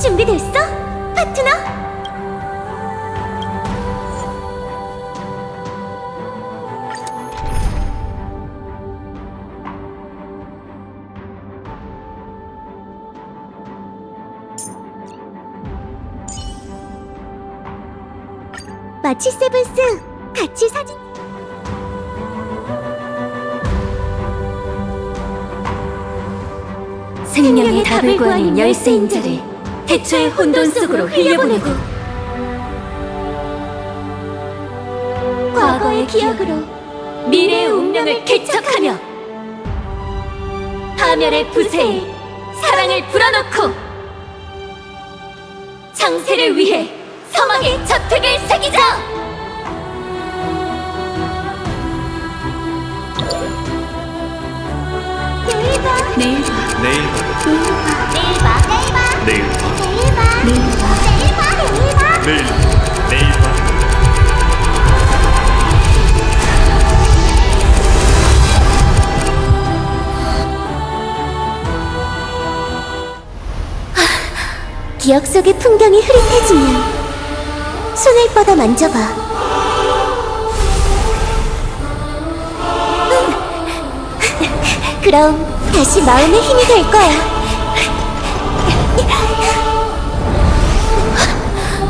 준비됐어? 파트너? 마치 세븐스, 같이 사진. 생명의 답을 구하는 열쇠인자를 태초의 혼돈 속으로 흘려보내고 과거의 기억으로 미래의 운명을 개척하며 파멸의 부세에 사랑을 불어넣고 창세를 위해 서막의 저택을 새기자! 내일 봐. 내일 봐. 내일 봐. 내일 봐. 내일 봐. 내일 봐. 내일 봐. 내일 봐. 내일 봐. 내일 내일 봐. 기억 속의 풍경이 흐릿해지면 손을 뻗어 만져봐. 그럼 다시 마음의 힘이 될 거야.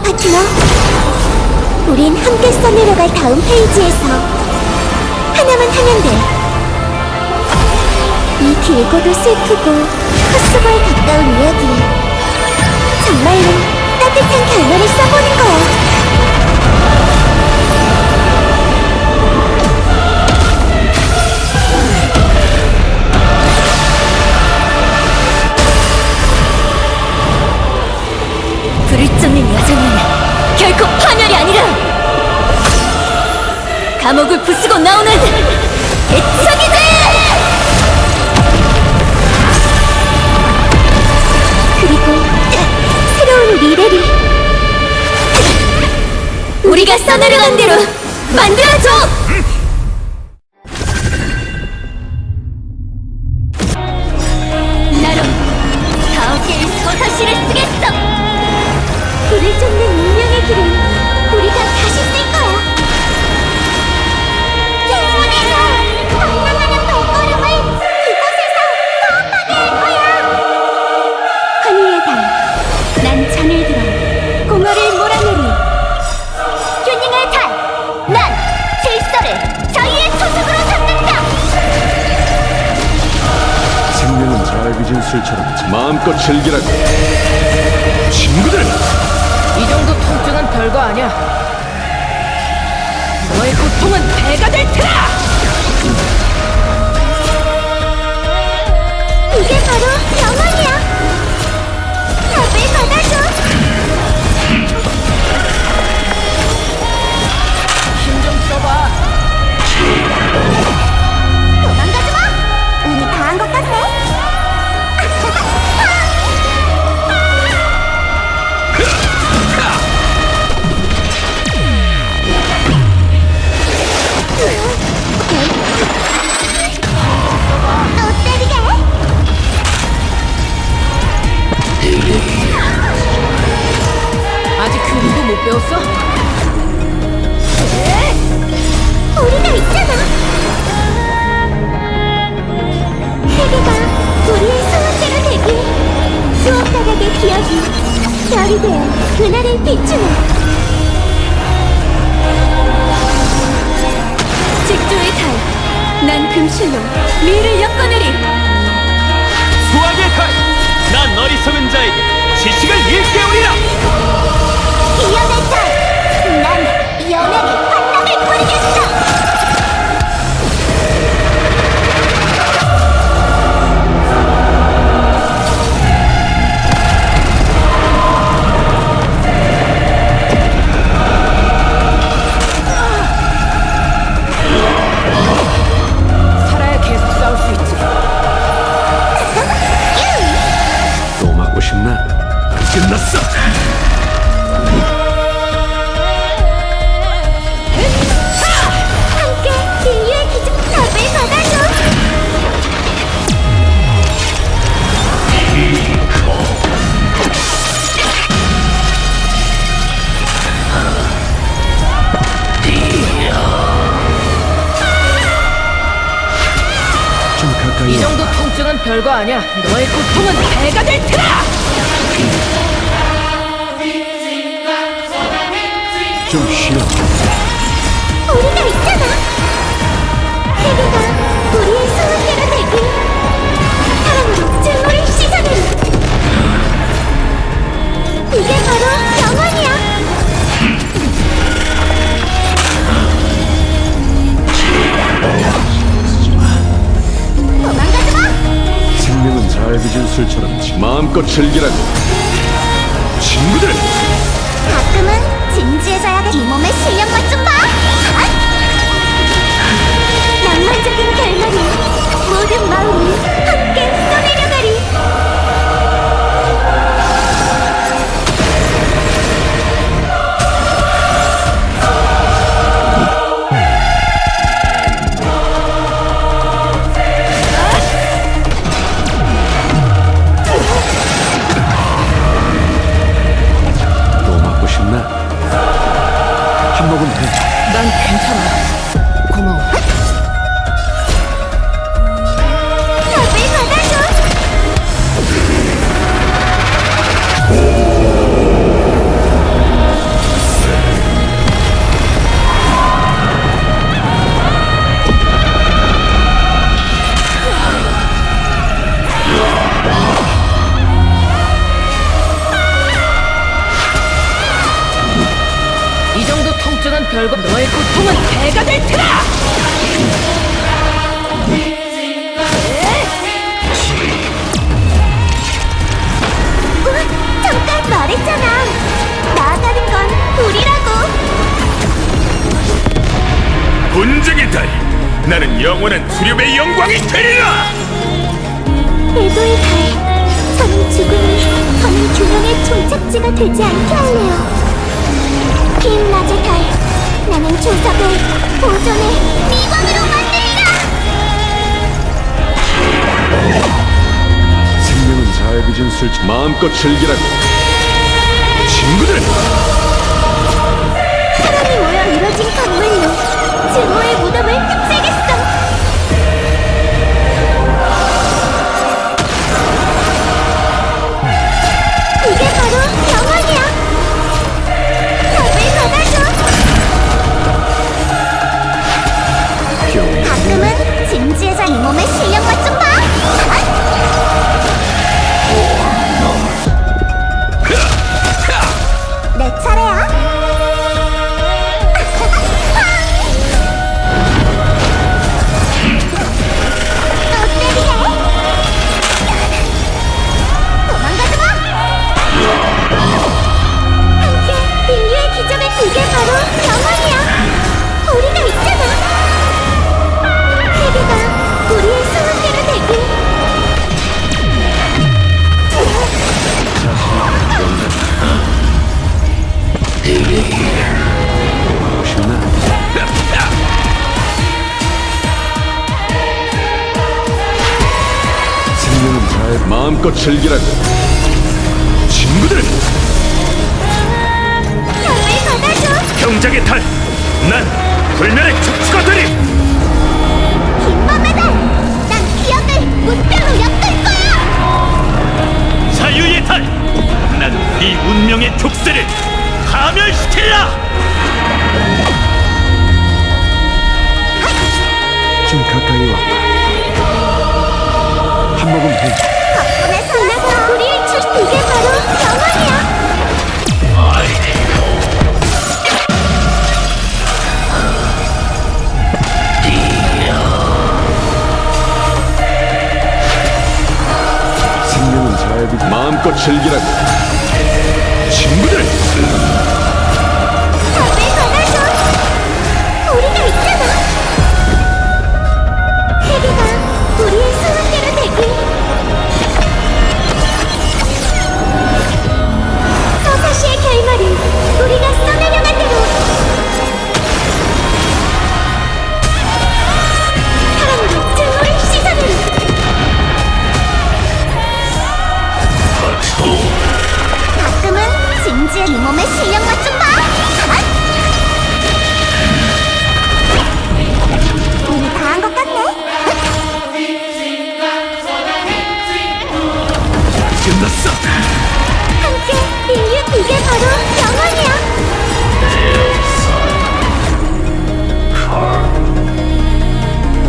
파트너, 우린 함께 써내려갈 다음 페이지에서 하나만 하면 돼. 이 길고도 슬프고 헛수고에 가까운 이야기에 정말로 따뜻한 결말을 써보는 거야. 불을 쫓는 여정은 결코 파멸이 아니라 감옥을 부수고 나오는 개척이지! 그리고 새로운 미래를 우리가 써내려간 대로 만들어줘! 나로 다음 게임 서사시를 쓰겠어! 불을 쫓는 운명의 길은 우리가 다시 쓸 거야. 영원해서 방랑하는 발걸음을 이곳에서 거듭하게 할 거야. 환희의 달, 난 잔을 들어 공허를 몰아내리. 튜닝의 달! 난 질서를 저희의 토속으로 삼는다! 생명은 잘 빚은 술처럼 마음껏 즐기라고. 친구들! 이 정도 통증은 별거 아니야. 너의 고통은 배가 될 테라! 이게 바로 영원이야. 답을 받아줘. 힘 좀 써봐. 도망가지 마. 운이 다한 것 같네. 또 때리게. 아직 그림도 못 배웠어? 우리가 있잖아. 세계가 우리의 소원대로 되길. 수억가닥의 기억이 별이 되어 그날을 비추네. 직조의 달! 난 금실로 미를 엮어내리! 수학의 달! 난 어리석은 자에게 지식을 일깨우리라! 기억의 달! 난 연예계 환락을 뿌리겠어! 살아야 계속 싸울 수 있지. 또 맞고 싶나? 끝났어! 함께 인류의 기적 답을 받아줘! 가까이 이 와. 정도 통증은 별거 아니야. 너의 고통은 배가 될 테라! 좀 쉬어. 우리가 있잖아. 세계가 우리의 소원대로 되길. 사랑으로 증오를 씻어내리. 이게 바로 영원이야. 도망가지 마. 생명은 잘 빚은 술처럼 마음껏 즐기라고. 친구들! 가끔은 진지해져야 돼. 이 몸의 실력만 좀 봐. 낭만적인 결말이 모든 마음이 함께 써내려가리. 또 맞고 싶나? 한 모금 해. 난 괜찮아. 고마워. 답을 받아줘. 이 정도 통증은 별거. 너의 고통은 배가 될 테라! 잠깐 말했잖아. 나아가는 건 우리라고. 분쟁의 달, 나는 영원한 두렵의 영광이 되리라. 애도의 달. 저는 죽음이 저는 균형의 종착지가 되지 않게 할래요. 흰낮의 달. 나는 조석을 보존의 미광으로 만들리라. 생명은 잘 빚은 술처럼 마음껏 즐기라고. 친구들! 사람이 모여 이뤄진 강물로 증오의 무덤을 흡수하겠어. 이게 바로 영원이야. 답을 받아줘. 가끔은 진지해져. 이 몸의 실력만 좀 봐. 내 차례야. 또 때리게. 도망가지 마. 함께 인류의 기적을. 이게 바로 영원이야. 우리가 있잖아. 세계가 우리의 소원대로 되길. 하고 싶나? 생명은 잘 마음껏 즐기라고. 친구들! 답을 받아줘. 경작의 달, 난 불멸의 촉수가 되리. 김범의 달. 난 기억을 무뼈로 엮을 거야. 자유의 달, 난 이 운명의 족쇄를 파멸시키리라. 좀 가까이 와. 한 모금 해. 덕분에 살아서 우리의 이게 바로 영원이야. 생명은 잘 빚. 마음껏 즐기라고. 친구들! 답을 받아줘. 우리가 있잖아. 세계가 우리의 소원대로 되길. 서사시의 결말은 우리가 써내려간 대로. 사랑으로 증오를 씻어내리. 가끔은 진지한 이 몸의 실력만 좀 봐. 이미 다 한 것 같네. 이게 바로 영원이야.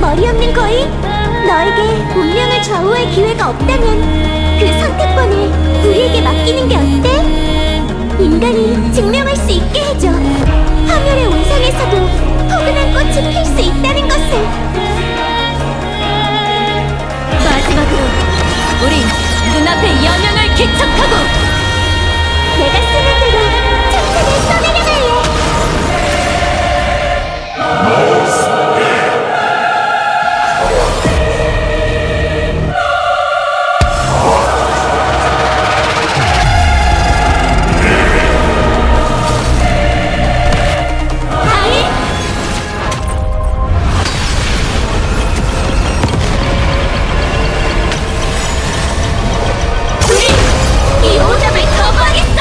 머리 없는 거인, 너에게 운명을 좌우할 기회가 없다면 그 선택권을 우리에게 맡기는 게 어때? 인간이 증명할 수 있게 해줘. 화멸의 온상에서도 포근한 꽃이 필 수 있다는 것을. 마지막으로 우린 눈앞의 여명을 개척하고 내가 쓰는 대로 천천히 써내려갈래. 이 오답을 거부하겠어!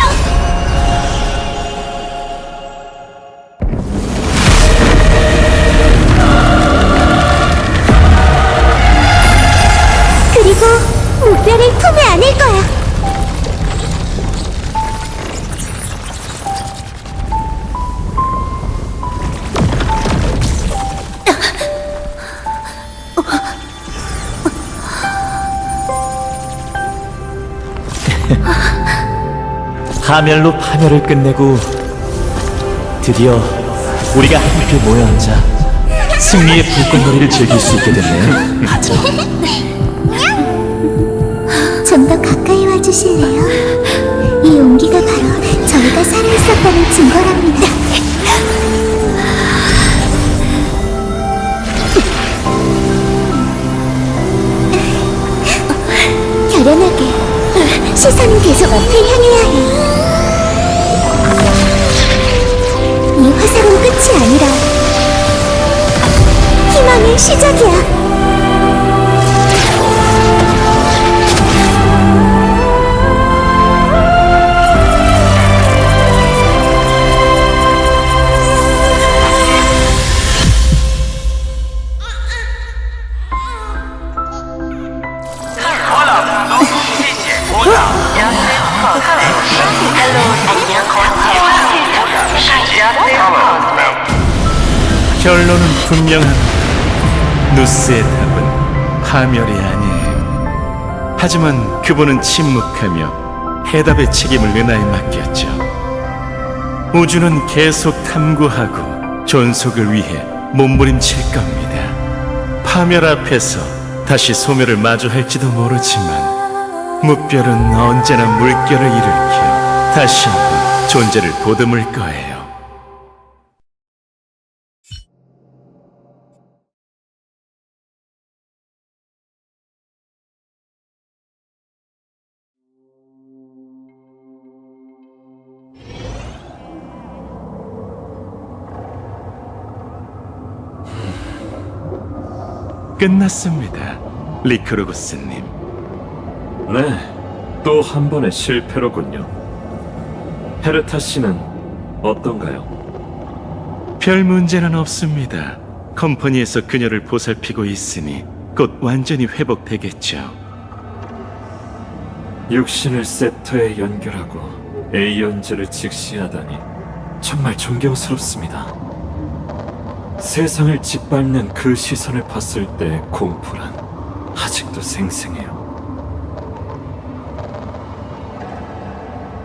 그리고 목표를 품에 안을 거야. 파멸로 파멸을 끝내고 드디어 우리가 함께 모여 앉아 승리의 불꽃놀이를 즐길 수 있게 됐네. 맞아. 좀 더 가까이 와주실래요? 이 온기가 바로 저희가 살아있었다는 증거랍니다. 결연하게 시선은 계속 앞을 향해야 해. 이 화살은 끝이 아니라 희망의 시작이야. 결론은 분명한 누스의 답은 파멸이 아니에요. 하지만 그분은 침묵하며 해답의 책임을 은하에 맡겼죠. 우주는 계속 탐구하고 존속을 위해 몸부림칠 겁니다. 파멸 앞에서 다시 소멸을 마주할지도 모르지만 무별은 언제나 물결을 일으켜 다시 한번 존재를 보듬을 거예요. 끝났습니다, 리크로구스님. 네, 또 한 번의 실패로군요. 헤르타 씨는 어떤가요? 별 문제는 없습니다. 컴퍼니에서 그녀를 보살피고 있으니 곧 완전히 회복되겠죠. 육신을 세터에 연결하고 에이언즈를 직시하다니 정말 존경스럽습니다. 세상을 짓밟는 그 시선을 봤을 때 공포란 아직도 생생해요.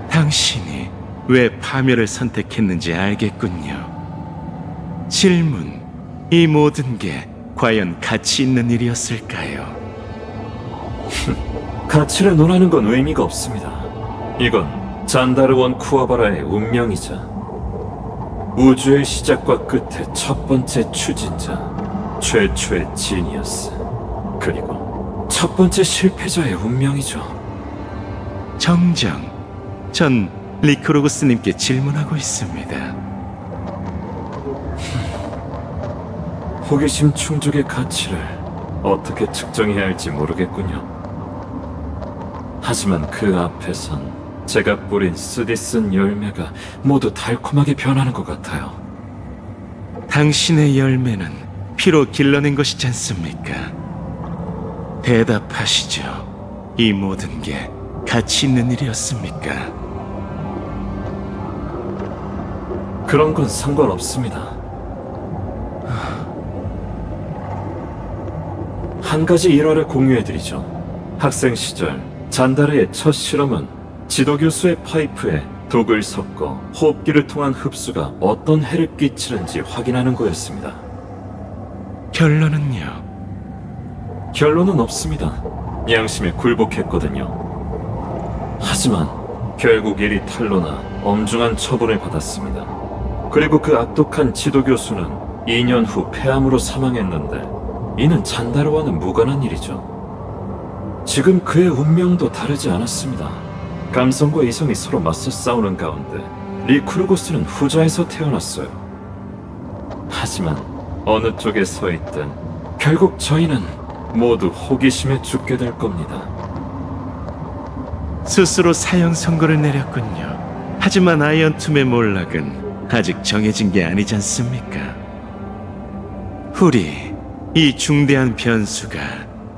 당신이 왜 파멸을 선택했는지 알겠군요. 질문, 이 모든 게 과연 가치 있는 일이었을까요? 가치를 논하는 건 의미가 없습니다. 이건 잔다르원 쿠와바라의 운명이자 우주의 시작과 끝의 첫 번째 추진자, 최초의 지니어스, 그리고 첫 번째 실패자의 운명이죠. 정정, 전 리크로구스님께 질문하고 있습니다. 호기심 충족의 가치를 어떻게 측정해야 할지 모르겠군요. 하지만 그 앞에선 제가 뿌린 쓰디쓴 열매가 모두 달콤하게 변하는 것 같아요. 당신의 열매는 피로 길러낸 것이지 않습니까? 대답하시죠. 이 모든 게 가치 있는 일이었습니까? 그런 건 상관없습니다. 한 가지 일화를 공유해드리죠. 학생 시절 잔다르의 첫 실험은 지도교수의 파이프에 독을 섞어 호흡기를 통한 흡수가 어떤 해를 끼치는지 확인하는 거였습니다. 결론은요? 결론은 없습니다. 양심에 굴복했거든요. 하지만 결국 일이 탄로나 엄중한 처분을 받았습니다. 그리고 그 악독한 지도교수는 2년 후 폐암으로 사망했는데 이는 잔다르와는 무관한 일이죠. 지금 그의 운명도 다르지 않았습니다. 감성과 이성이 서로 맞서 싸우는 가운데 리쿠르고스는 후자에서 태어났어요. 하지만 어느 쪽에 서 있든 결국 저희는 모두 호기심에 죽게 될 겁니다. 스스로 사형 선고를 내렸군요. 하지만 아이언툼의 몰락은 아직 정해진 게 아니지 않습니까? 우리 이 중대한 변수가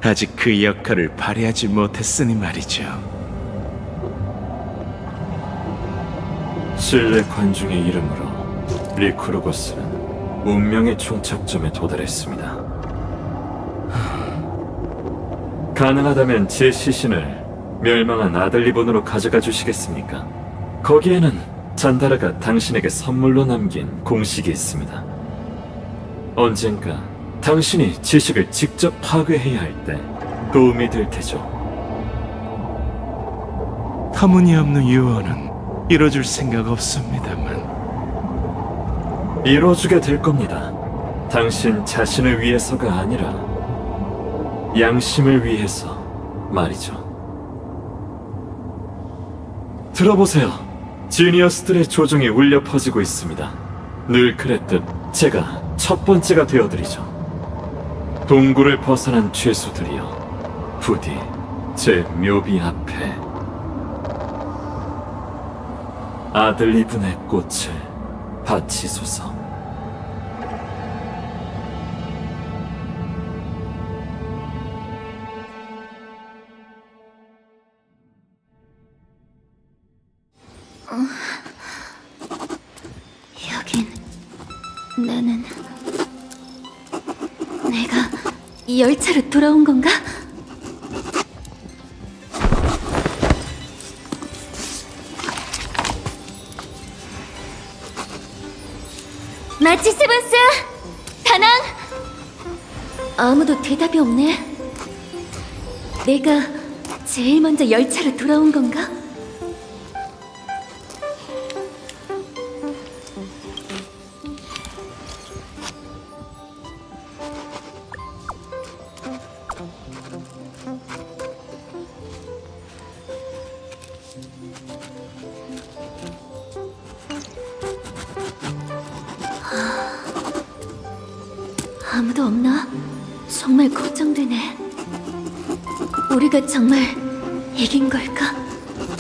아직 그 역할을 발휘하지 못했으니 말이죠. 신뢰 관중의 이름으로 리쿠르고스는 운명의 종착점에 도달했습니다. 가능하다면 제 시신을 멸망한 아들 리본으로 가져가 주시겠습니까? 거기에는 잔다르가 당신에게 선물로 남긴 공식이 있습니다. 언젠가 당신이 지식을 직접 파괴해야 할 때 도움이 될 테죠. 터무니없는 유언은 이뤄줄 생각 없습니다만 이뤄주게 될 겁니다. 당신 자신을 위해서가 아니라 양심을 위해서 말이죠. 들어보세요. 지니어스들의 조종이 울려 퍼지고 있습니다. 늘 그랬듯 제가 첫 번째가 되어드리죠. 동굴을 벗어난 죄수들이여, 부디 제 묘비 앞에 아들 이분의 꽃을 바치소서. 여긴 나는 내가 이 열차로 돌아온 건가? 마치 세븐스! 다낭! 아무도 대답이 없네. 내가 제일 먼저 열차로 돌아온 건가? 아무도 없나? 정말 걱정되네. 우리가 정말 이긴 걸까?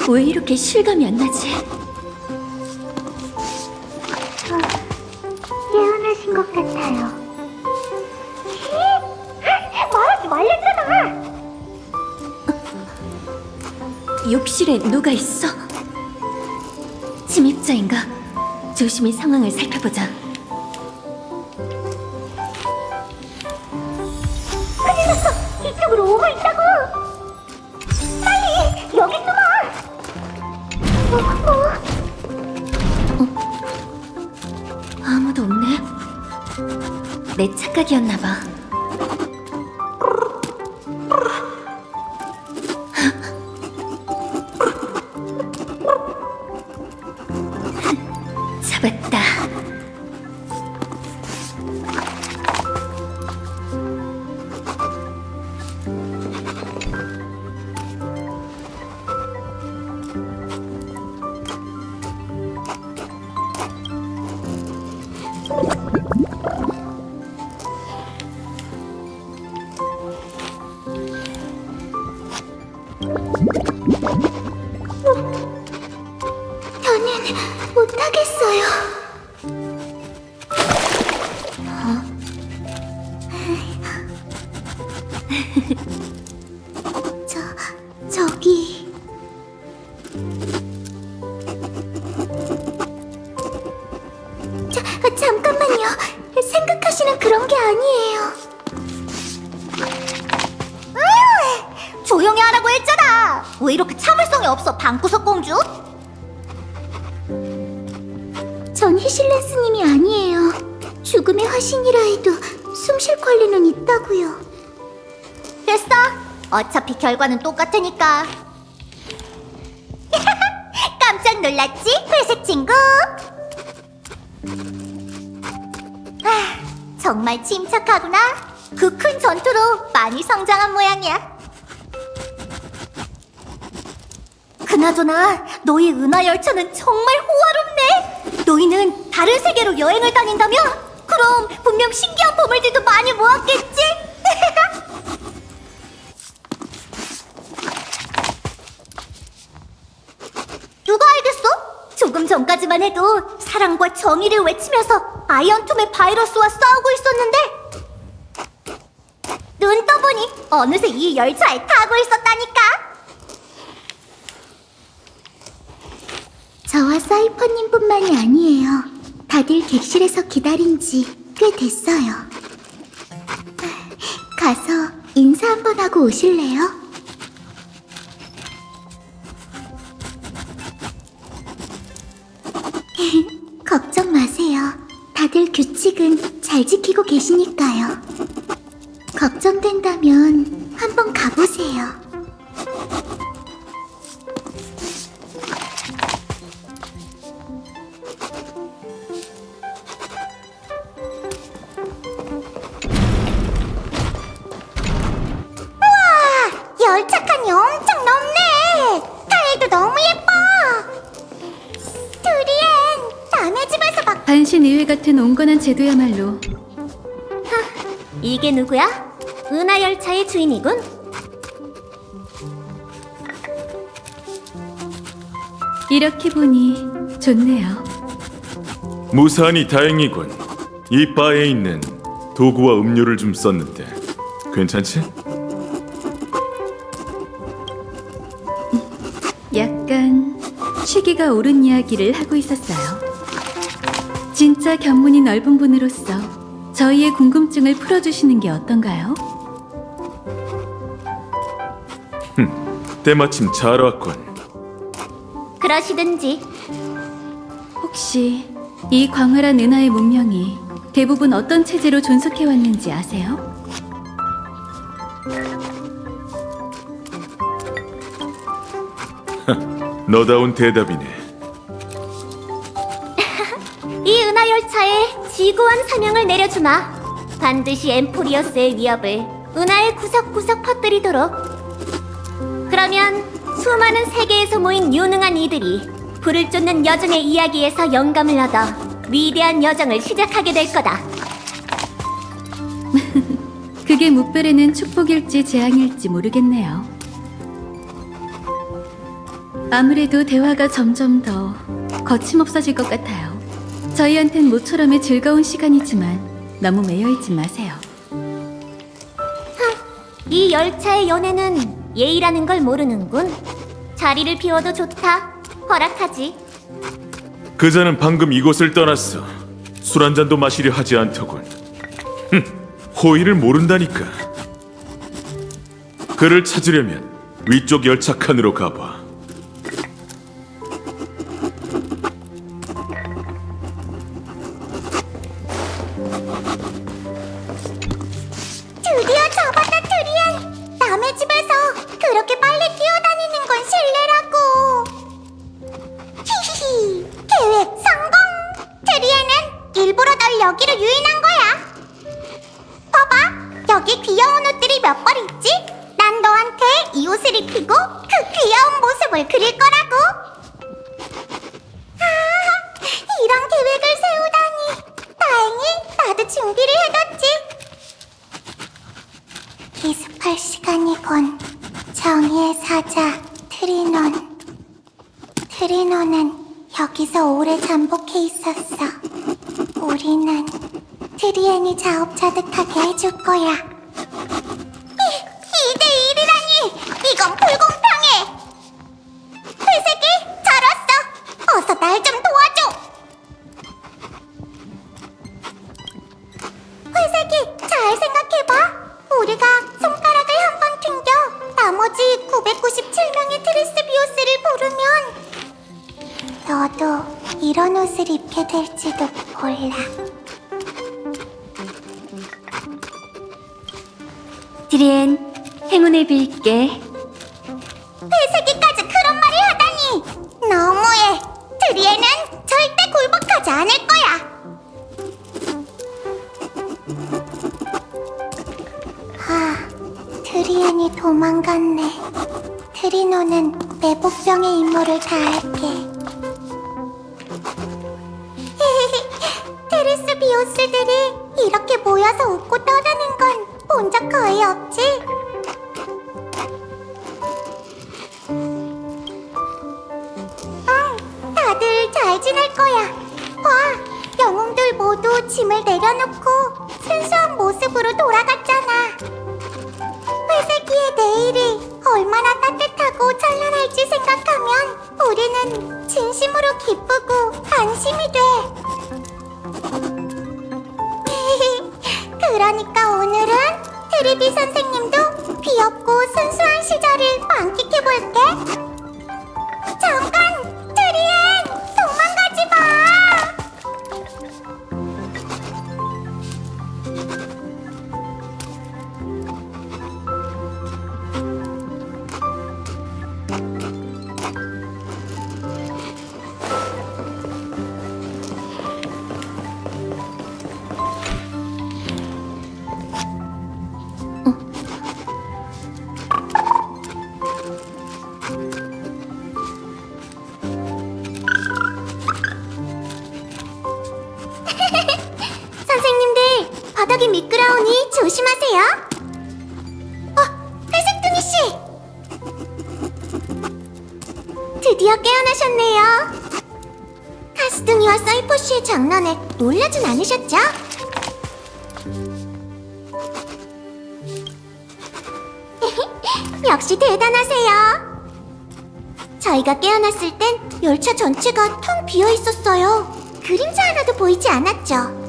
왜 이렇게 실감이 안 나지? 예언하신 것 같아요. 말하지 말랬잖아. 욕실에 누가 있어? 침입자인가? 조심히 상황을 살펴보자. 이쪽으로 오고 있다고. 빨리 여기 숨어. 아무도 없네. 내 착각이었나 봐. 잡았다. 저는 못하겠어요. 저기 잠깐만요. 생각하시는 그런 게 아니에요. 조용히 하라고 했잖아. 왜 이렇게 참을성이 없어, 방구석 공주? 전 히실레 스님이 아니에요. 죽음의 화신이라 해도 숨 쉴 권리는 있다고요. 됐어. 어차피 결과는 똑같으니까. 깜짝 놀랐지, 회색 친구? 정말 침착하구나. 그 큰 전투로 많이 성장한 모양이야. 그나저나 너희 은하 열차는 정말 호화롭네. 너희는 다른 세계로 여행을 다닌다며? 그럼 분명 신기한 보물들도 많이 모았겠지? 누가 알겠어? 조금 전까지만 해도 사랑과 정의를 외치면서 아이언톰의 바이러스와 싸우고 있었는데 눈 떠보니 어느새 이 열차에 타고 있었다니까. 저와 사이퍼님뿐만이 아니에요. 다들 객실에서 기다린 지 꽤 됐어요. 가서 인사 한번 하고 오실래요? 걱정 마세요. 다들 규칙은 잘 지키고 계시니까요. 걱정된다면 한번 가보세요. 우와! 열차칸이 엄청 넓네! 타일도 너무 예뻐! 두리엔, 남의 집에서 막 반신의회 같은 온건한 제도야말로 이게 누구야? 은하열차의 주인이군. 이렇게 보니 좋네요. 무사하니 다행이군. 이 바에 있는 도구와 음료를 좀 썼는데 괜찮지? 약간 취기가 오른 이야기를 하고 있었어요. 진짜 견문이 넓은 분으로서 저희의 궁금증을 풀어주시는 게 어떤가요? 때마침 잘 왔군. 그러시든지. 혹시 이 광활한 은하의 문명이 대부분 어떤 체제로 존속해왔는지 아세요? 너다운 대답이네. 이 은하열차에 지구원 사명을 내려주마. 반드시 엠포리어스의 위협을 은하의 구석구석 퍼뜨리도록. 그러면 수많은 세계에서 모인 유능한 이들이 불을 쫓는 여정의 이야기에서 영감을 얻어 위대한 여정을 시작하게 될 거다. 그게 무별에는 축복일지 재앙일지 모르겠네요. 아무래도 대화가 점점 더 거침없어질 것 같아요. 저희한텐 모처럼의 즐거운 시간이지만 너무 매여있지 마세요. 이 열차의 연애는 예의라는 걸 모르는군. 자리를 비워도 좋다. 허락하지. 그자는 방금 이곳을 떠났어. 술 한 잔도 마시려 하지 않더군. 호의를 모른다니까. 그를 찾으려면 위쪽 열차 칸으로 가봐. 드디어 잡았다, 트리엔. 남의 집에서 그렇게 빨리 뛰어다니는 건 실례라고. 히히히, 계획 성공. 트리엔은 일부러 널 여기로 유인한 거야. 봐봐, 여기 귀여운 옷들이 몇 벌 있지? 난 너한테 이 옷을 입히고 그 귀여운 모습을 그릴 거라고. 이런 계획을 세우다니. 다행히 나도 준비를 해뒀지. 기습할 시간이군. 정의의 사자 트리논. 트리논은 여기서 오래 잠복해 있었어. 우리는 트리엔이 자업자득하게 해줄 거야. 2대1이라니! 이건 불공평해! 회색이 잘 왔어! 어서 날 좀 도와줘! 우리 997명의 트리스비오스를 부르면 너도 이런 옷을 입게 될지도 몰라. 드리엔, 행운을 빌게. 회색이까지 그런 말을 하다니 너무해. 드리에는 절대 굴복하지 않을 거야. 드리엔이 도망갔네. 트리노는 내복병의 임무를 다할게. 테리스비오스들이 이렇게 모여서 웃고 떠드는 건 본 적 거의 없지? 다들 잘 지낼 거야. 봐, 영웅들 모두 짐을 내려놓고 순수한 모습으로 돌아갔잖아. 회색이의 내일이 얼마나 따뜻하고 찬란할지 생각하면 우리는 진심으로 기쁘고 안심이 돼. 그러니까 오늘은 테리비 선생님도 귀엽고 순수한 시절을 만끽해볼게. 잠깐! 트리엔! 도망가지 마! 선생님들, 바닥이 미끄러우니 조심하세요. 회색둥이 씨! 드디어 깨어나셨네요. 가스둥이와 사이퍼 씨의 장난에 놀라진 않으셨죠? 역시 대단하세요. 저희가 깨어났을 땐 열차 전체가 텅 비어 있었어요. 그림자 하나도 보이지 않았죠.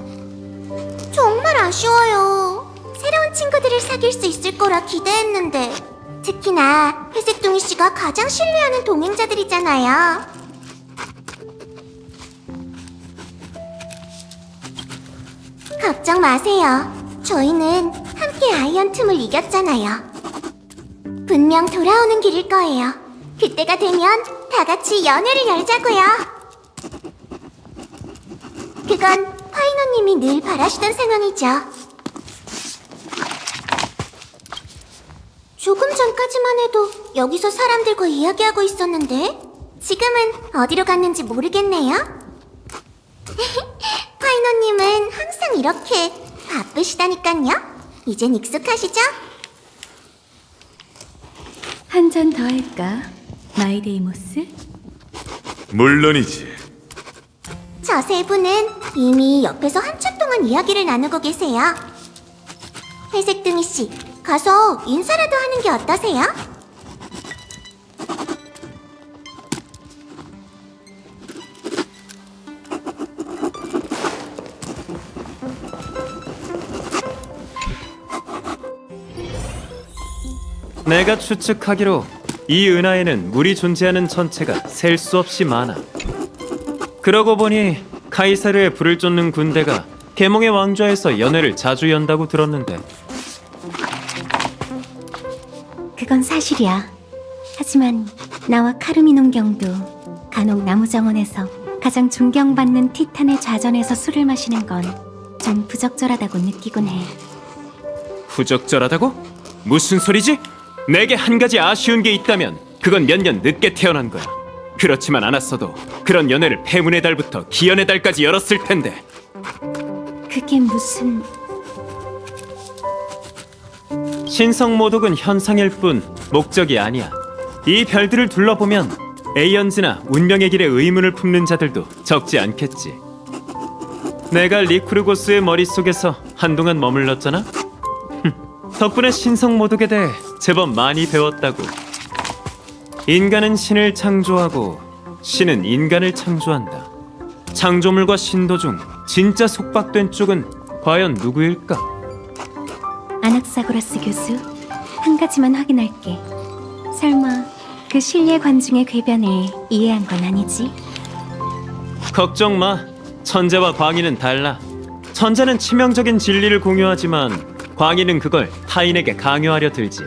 정말 아쉬워요. 새로운 친구들을 사귈 수 있을 거라 기대했는데. 특히나 회색둥이 씨가 가장 신뢰하는 동행자들이잖아요. 걱정 마세요. 저희는 함께 아이언 틈을 이겼잖아요. 분명 돌아오는 길일 거예요. 그때가 되면 다 같이 연애를 열자고요. 그건 파이너님이 늘 바라시던 상황이죠. 조금 전까지만 해도 여기서 사람들과 이야기하고 있었는데 지금은 어디로 갔는지 모르겠네요. 파이너님은 항상 이렇게 바쁘시다니깐요. 이젠 익숙하시죠? 한 잔 더 할까? 마이데이모스? 물론이지. 저 세 분은 이미 옆에서 한참 동안 이야기를 나누고 계세요. 회색둥이 씨, 가서 인사라도 하는 게 어떠세요? 내가 추측하기로 이 은하에는 물이 존재하는 천체가 셀 수 없이 많아. 그러고 보니 카이사르의 불을 쫓는 군대가 계몽의 왕좌에서 연회를 자주 연다고 들었는데. 그건 사실이야. 하지만 나와 카르미논 경도 간혹 나무정원에서 가장 존경받는 티탄의 좌전에서 술을 마시는 건 좀 부적절하다고 느끼곤 해. 부적절하다고? 무슨 소리지? 내게 한 가지 아쉬운 게 있다면 그건 몇 년 늦게 태어난 거야. 그렇지만 않았어도 그런 연애를 폐문의 달부터 기연의 달까지 열었을 텐데. 그게 무슨... 신성 모독은 현상일 뿐 목적이 아니야. 이 별들을 둘러보면 에이언즈나 운명의 길에 의문을 품는 자들도 적지 않겠지. 내가 리쿠르고스의 머릿속에서 한동안 머물렀잖아? 덕분에 신성 모독에 대해 제법 많이 배웠다고. 인간은 신을 창조하고 신은 인간을 창조한다. 창조물과 신도 중 진짜 속박된 쪽은 과연 누구일까? 아낙사고라스 교수, 한 가지만 확인할게. 설마 그 신뢰 관중의 궤변을 이해한 건 아니지? 걱정 마. 천재와 광희는 달라. 천재는 치명적인 진리를 공유하지만 광희는 그걸 타인에게 강요하려 들지.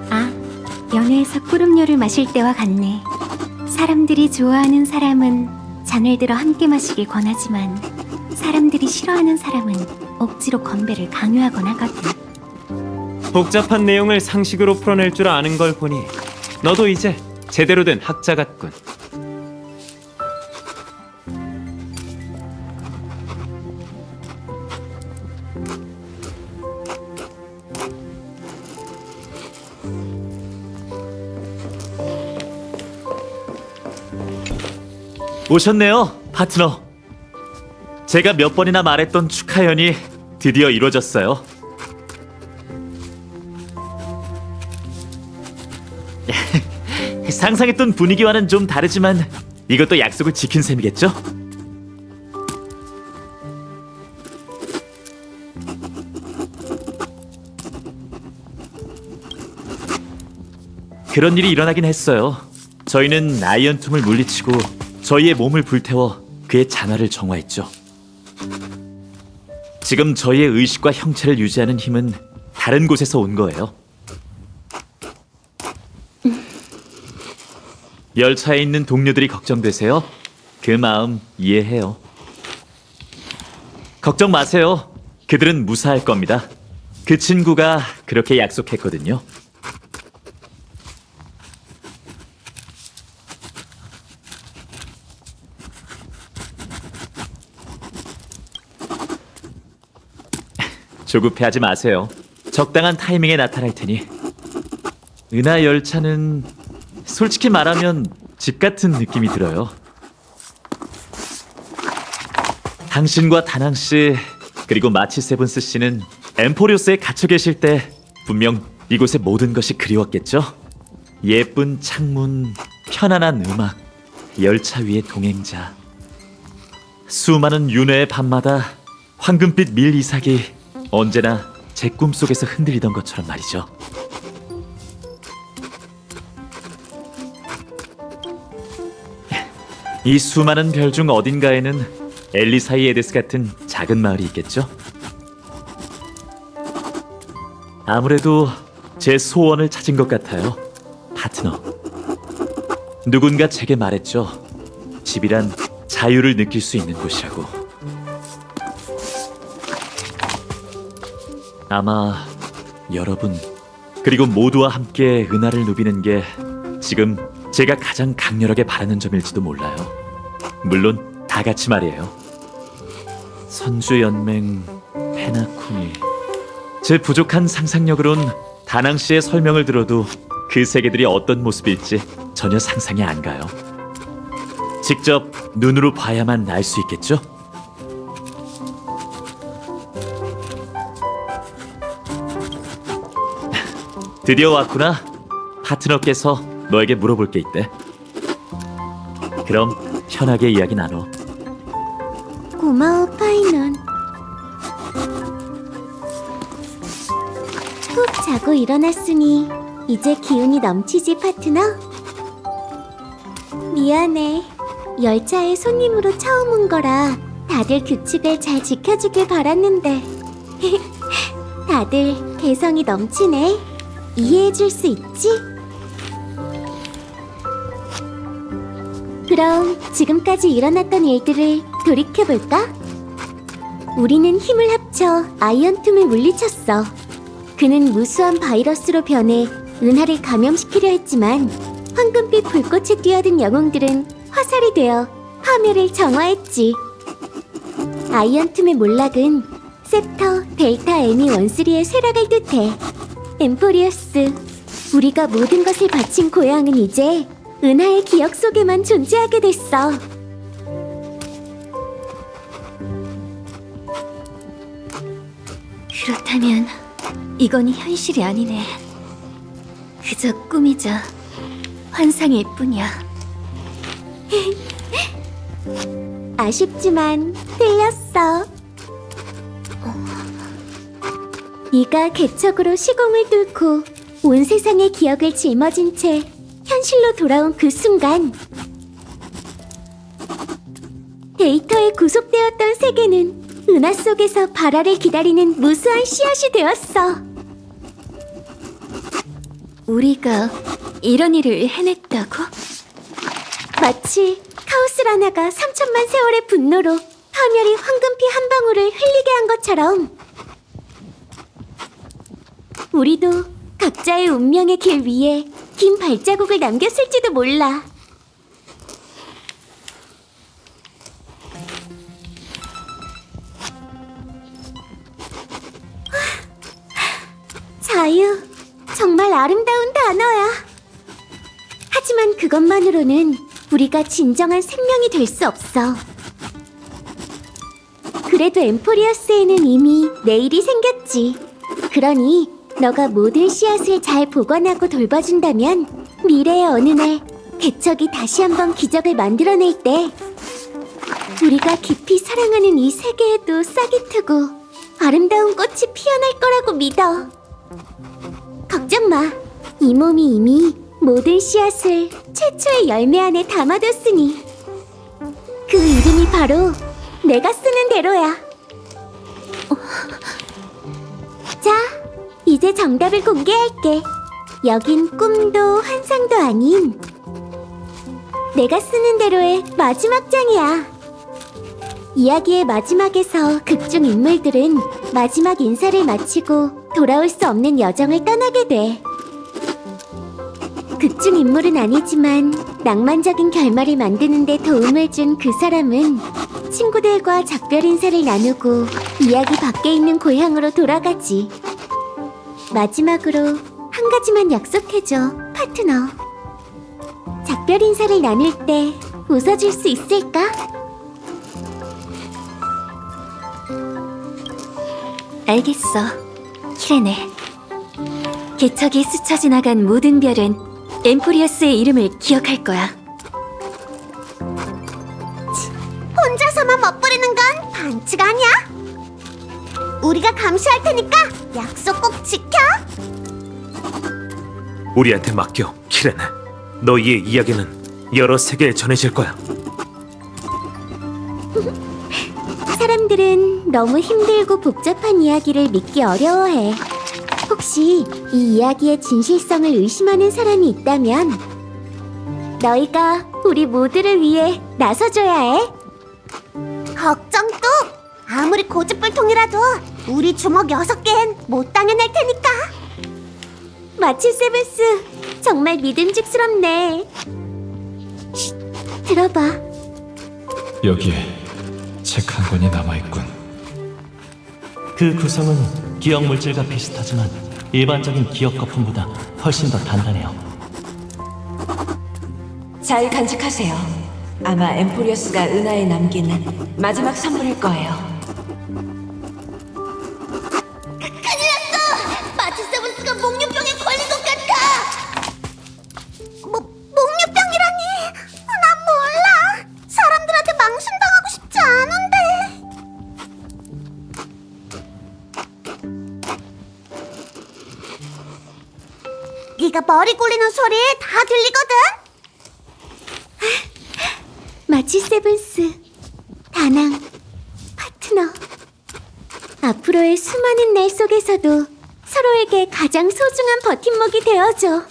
아, 연애에서 꿀음료를 마실 때와 같네. 사람들이 좋아하는 사람은 잔을 들어 함께 마시길 권하지만 사람들이 싫어하는 사람은 억지로 건배를 강요하곤 하거든. 복잡한 내용을 상식으로 풀어낼 줄 아는 걸 보니 너도 이제 제대로 된 학자 같군. 오셨네요, 파트너. 제가 몇 번이나 말했던 축하연이 드디어 이루어졌어요. 상상했던 분위기와는 좀 다르지만 이것도 약속을 지킨 셈이겠죠? 그런 일이 일어나긴 했어요. 저희는 아이언툼을 물리치고 저희의 몸을 불태워 그의 잔화를 정화했죠. 지금 저희의 의식과 형체를 유지하는 힘은 다른 곳에서 온 거예요. 열차에 있는 동료들이 걱정되세요? 그 마음 이해해요. 걱정 마세요. 그들은 무사할 겁니다. 그 친구가 그렇게 약속했거든요. 조급해하지 마세요. 적당한 타이밍에 나타날 테니. 은하 열차는 솔직히 말하면 집 같은 느낌이 들어요. 당신과 다낭 씨 그리고 마치 세븐스 씨는 엠포리오스에 갇혀 계실 때 분명 이곳의 모든 것이 그리웠겠죠? 예쁜 창문, 편안한 음악, 열차 위의 동행자, 수많은 윤회의 밤마다 황금빛 밀 이삭이 언제나 제 꿈속에서 흔들리던 것처럼 말이죠. 이 수많은 별 중 어딘가에는 엘리사이에데스 같은 작은 마을이 있겠죠? 아무래도 제 소원을 찾은 것 같아요, 파트너. 누군가 제게 말했죠. 집이란 자유를 느낄 수 있는 곳이라고. 아마 여러분 그리고 모두와 함께 은하를 누비는 게 지금 제가 가장 강렬하게 바라는 점일지도 몰라요. 물론 다 같이 말이에요. 선주연맹, 페나쿠니. 제 부족한 상상력으론 다낭 씨의 설명을 들어도 그 세계들이 어떤 모습일지 전혀 상상이 안 가요. 직접 눈으로 봐야만 알 수 있겠죠? 드디어 왔구나. 파트너께서 너에게 물어볼 게 있대. 그럼 편하게 이야기 나눠. 고마워, 파이넌. 푹 자고 일어났으니 이제 기운이 넘치지, 파트너? 미안해. 열차에 손님으로 처음 온 거라 다들 규칙을 잘 지켜주길 바랐는데 다들 개성이 넘치네. 이해해줄 수 있지? 그럼 지금까지 일어났던 일들을 돌이켜볼까? 우리는 힘을 합쳐 아이언툼을 물리쳤어. 그는 무수한 바이러스로 변해 은하를 감염시키려 했지만 황금빛 불꽃에 뛰어든 영웅들은 화살이 되어 파멸을 정화했지. 아이언툼의 몰락은 셉터 델타 N이 원스리의 쇠락을 뜻해. 엠포리어스, 우리가 모든 것을 바친 고향은 이제 은하의 기억 속에만 존재하게 됐어. 그렇다면 이건 현실이 아니네. 그저 꿈이자 환상일 뿐이야. 아쉽지만 틀렸어. 네가 개척으로 시공을 뚫고 온 세상의 기억을 짊어진 채 현실로 돌아온 그 순간 데이터에 구속되었던 세계는 은하 속에서 발화를 기다리는 무수한 씨앗이 되었어. 우리가 이런 일을 해냈다고? 마치 카오스 라나가 3천만 세월의 분노로 파멸이 황금피 한 방울을 흘리게 한 것처럼 우리도 각자의 운명의 길 위에 긴 발자국을 남겼을지도 몰라. 자유, 정말 아름다운 단어야. 하지만 그것만으로는 우리가 진정한 생명이 될 수 없어. 그래도 엠포리어스에는 이미 내일이 생겼지. 그러니 너가 모든 씨앗을 잘 보관하고 돌봐준다면 미래의 어느 날 개척이 다시 한번 기적을 만들어낼 때 우리가 깊이 사랑하는 이 세계에도 싹이 트고 아름다운 꽃이 피어날 거라고 믿어. 걱정 마. 이 몸이 이미 모든 씨앗을 최초의 열매 안에 담아뒀으니 그 이름이 바로 내가 쓰는 대로야. 자, 이제 정답을 공개할게. 여긴 꿈도 환상도 아닌 내가 쓰는 대로의 마지막 장이야. 이야기의 마지막에서 극중 인물들은 마지막 인사를 마치고 돌아올 수 없는 여정을 떠나게 돼. 극중 인물은 아니지만 낭만적인 결말을 만드는 데 도움을 준 그 사람은 친구들과 작별 인사를 나누고 이야기 밖에 있는 고향으로 돌아가지. 마지막으로 한 가지만 약속해줘, 파트너. 작별 인사를 나눌 때 웃어줄 수 있을까? 알겠어, 키레네. 개척이 스쳐 지나간 모든 별은 엠포리어스의 이름을 기억할 거야. 혼자서만 멋부리는 건 반칙 아니야? 우리가 감시할 테니까 약속 꼭 지켜! 우리한테 맡겨, 키레네. 너희의 이야기는 여러 세계에 전해질 거야. 사람들은 너무 힘들고 복잡한 이야기를 믿기 어려워해. 혹시 이 이야기의 진실성을 의심하는 사람이 있다면 너희가 우리 모두를 위해 나서줘야 해. 걱정 뚝! 아무리 고집불통이라도 우리 주먹 6개엔 못 당해낼 테니까. 마치 세븐스, 정말 믿음직스럽네. 쉿, 들어봐. 여기에 책 한 권이 남아있군. 그 구성은 기억 물질과 비슷하지만 일반적인 기억 거품보다 훨씬 더 단단해요. 잘 간직하세요. 아마 엠포리어스가 은하에 남기는 마지막 선물일 거예요. 큰일 났어! 마치 세븐스가 목류병에 걸린 것 같아! 목류병이라니! 난 몰라! 사람들한테 망신당하고 싶지 않은데! 네가 머리 굴리는 소리 다 들리거든? 마치 세븐스, 다낭, 파트너. 앞으로의 수많은 날 속에서도 서로에게 가장 소중한 버팀목이 되어줘.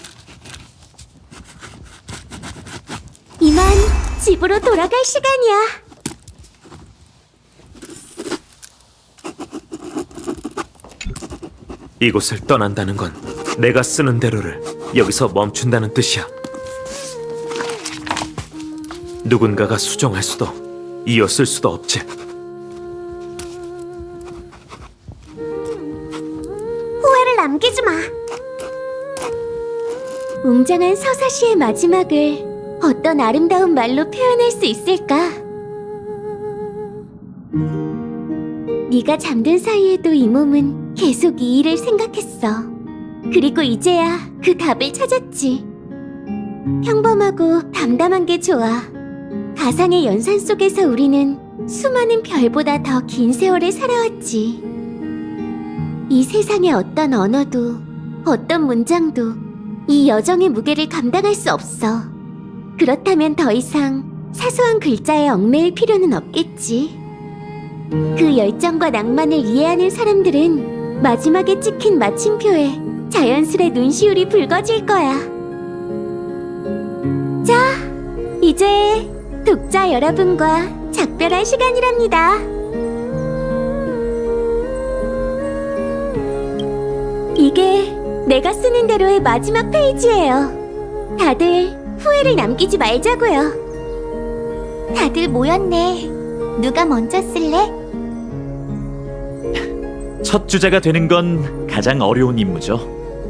이만 집으로 돌아갈 시간이야. 이곳을 떠난다는 건 내가 쓰는 대로를 여기서 멈춘다는 뜻이야. 누군가가 수정할 수도 이었을 수도 없지. 후회를 남기지 마. 웅장한 서사시의 마지막을 어떤 아름다운 말로 표현할 수 있을까? 네가 잠든 사이에도 이 몸은 계속 이 일을 생각했어. 그리고 이제야 그 답을 찾았지. 평범하고 담담한 게 좋아. 가상의 연산 속에서 우리는 수많은 별보다 더 긴 세월을 살아왔지. 이 세상의 어떤 언어도, 어떤 문장도 이 여정의 무게를 감당할 수 없어. 그렇다면 더 이상 사소한 글자에 얽매일 필요는 없겠지. 그 열정과 낭만을 이해하는 사람들은 마지막에 찍힌 마침표에 자연스레 눈시울이 붉어질 거야. 자, 이제 독자 여러분과 작별할 시간이랍니다. 이게 내가 쓰는 대로의 마지막 페이지예요. 다들 후회를 남기지 말자고요. 다들 모였네. 누가 먼저 쓸래? 첫 주자가 되는 건 가장 어려운 임무죠.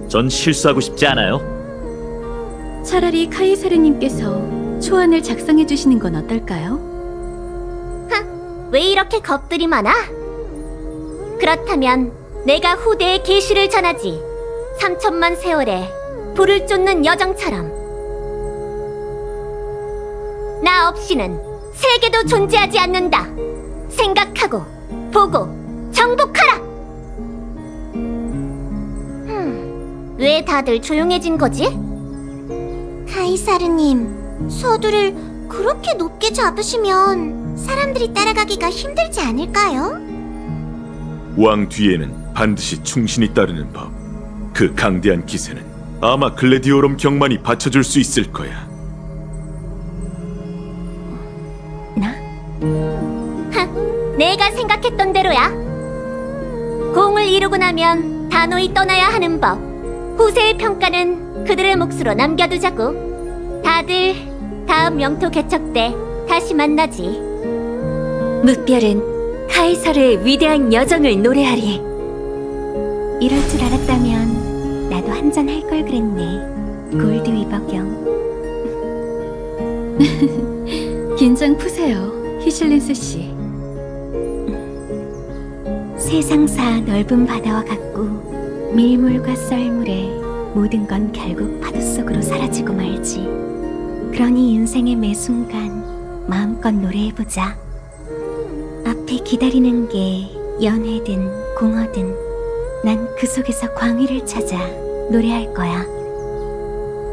전 실수하고 싶지 않아요. 차라리 카이사르님께서 초안을 작성해 주시는 건 어떨까요? 왜 이렇게 겁들이 많아? 그렇다면 내가 후대에 계시를 전하지. 3천만 세월에 불을 쫓는 여정처럼. 나 없이는 세계도 존재하지 않는다. 생각하고 보고 정복하라. 왜 다들 조용해진 거지? 카이사르님, 서두를 그렇게 높게 잡으시면 사람들이 따라가기가 힘들지 않을까요? 왕 뒤에는 반드시 충신이 따르는 법. 그 강대한 기세는 아마 글래디오롬 경만이 받쳐줄 수 있을 거야. 내가 생각했던 대로야. 공을 이루고 나면 단호히 떠나야 하는 법. 후세의 평가는 그들의 몫으로 남겨두자고. 다들 다음 영토 개척 때 다시 만나지. 무별은 카이사르의 위대한 여정을 노래하리. 이럴 줄 알았다면 나도 한잔 할 걸 그랬네. 골드 위버경. 긴장 푸세요, 히실린스 씨. 세상사 넓은 바다와 같고 밀물과 썰물에 모든 건 결국 파도 속으로 사라지고 말지. 그러니 인생의 매 순간 마음껏 노래해보자. 앞에 기다리는 게 연회든 공허든 난 그 속에서 광희를 찾아 노래할 거야.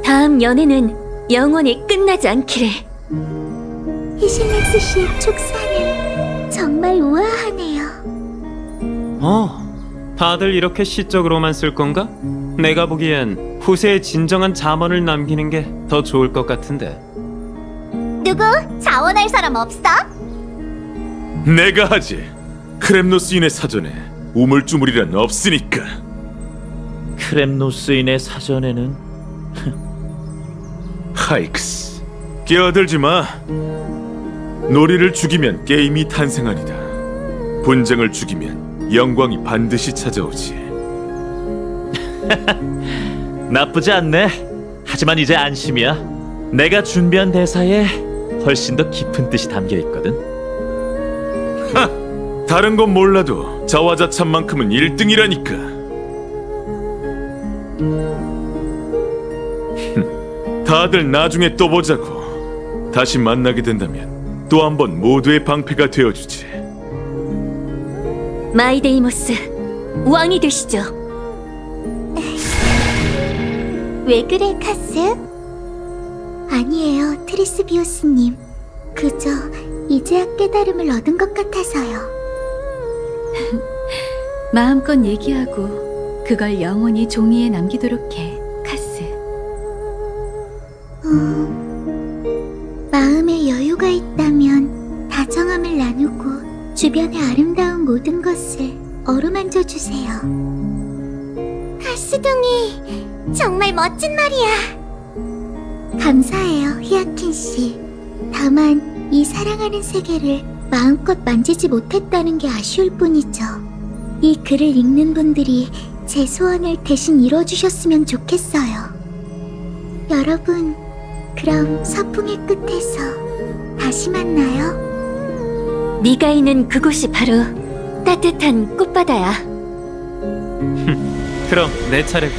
다음 연애는 영원히 끝나지 않기를. 히실렉스 씨의 촉사는 정말 우아하네요. 다들 이렇게 시적으로만 쓸 건가? 내가 보기엔 후세의 진정한 자문을 남기는 게 더 좋을 것 같은데. 누구 자원할 사람 없어? 내가 하지. 크렘노스인의 사전에 우물쭈물이란 없으니까. 크렘노스인의 사전에는 하이크스, 끼어들지 마. 놀이를 죽이면 게임이 탄생하리다. 분쟁을 죽이면 영광이 반드시 찾아오지. 나쁘지 않네. 하지만 이제 안심이야. 내가 준비한 대사에 훨씬 더 깊은 뜻이 담겨 있거든. 다른 건 몰라도 자화자찬만큼은 1등이라니까. 다들 나중에 또 보자고. 다시 만나게 된다면 또 한 번 모두의 방패가 되어주지. 마이데이모스, 왕이 되시죠. 왜 그래, 카스? 아니에요, 트리스비우스님. 그저 이제야 깨달음을 얻은 것 같아서요. 마음껏 얘기하고 그걸 영원히 종이에 남기도록 해, 카스. 마음에 여유가 있다면 다정함을 나누고 주변의 아름다운 모든 것을 어루만져 주세요. 카스둥이, 정말 멋진 말이야. 감사해요, 히아킨 씨. 다만 이 사랑하는 세계를 마음껏 만지지 못했다는 게 아쉬울 뿐이죠. 이 글을 읽는 분들이 제 소원을 대신 이뤄주셨으면 좋겠어요. 여러분, 그럼 서풍의 끝에서 다시 만나요. 네가 있는 그곳이 바로 따뜻한 꽃바다야. 그럼 내 차례고.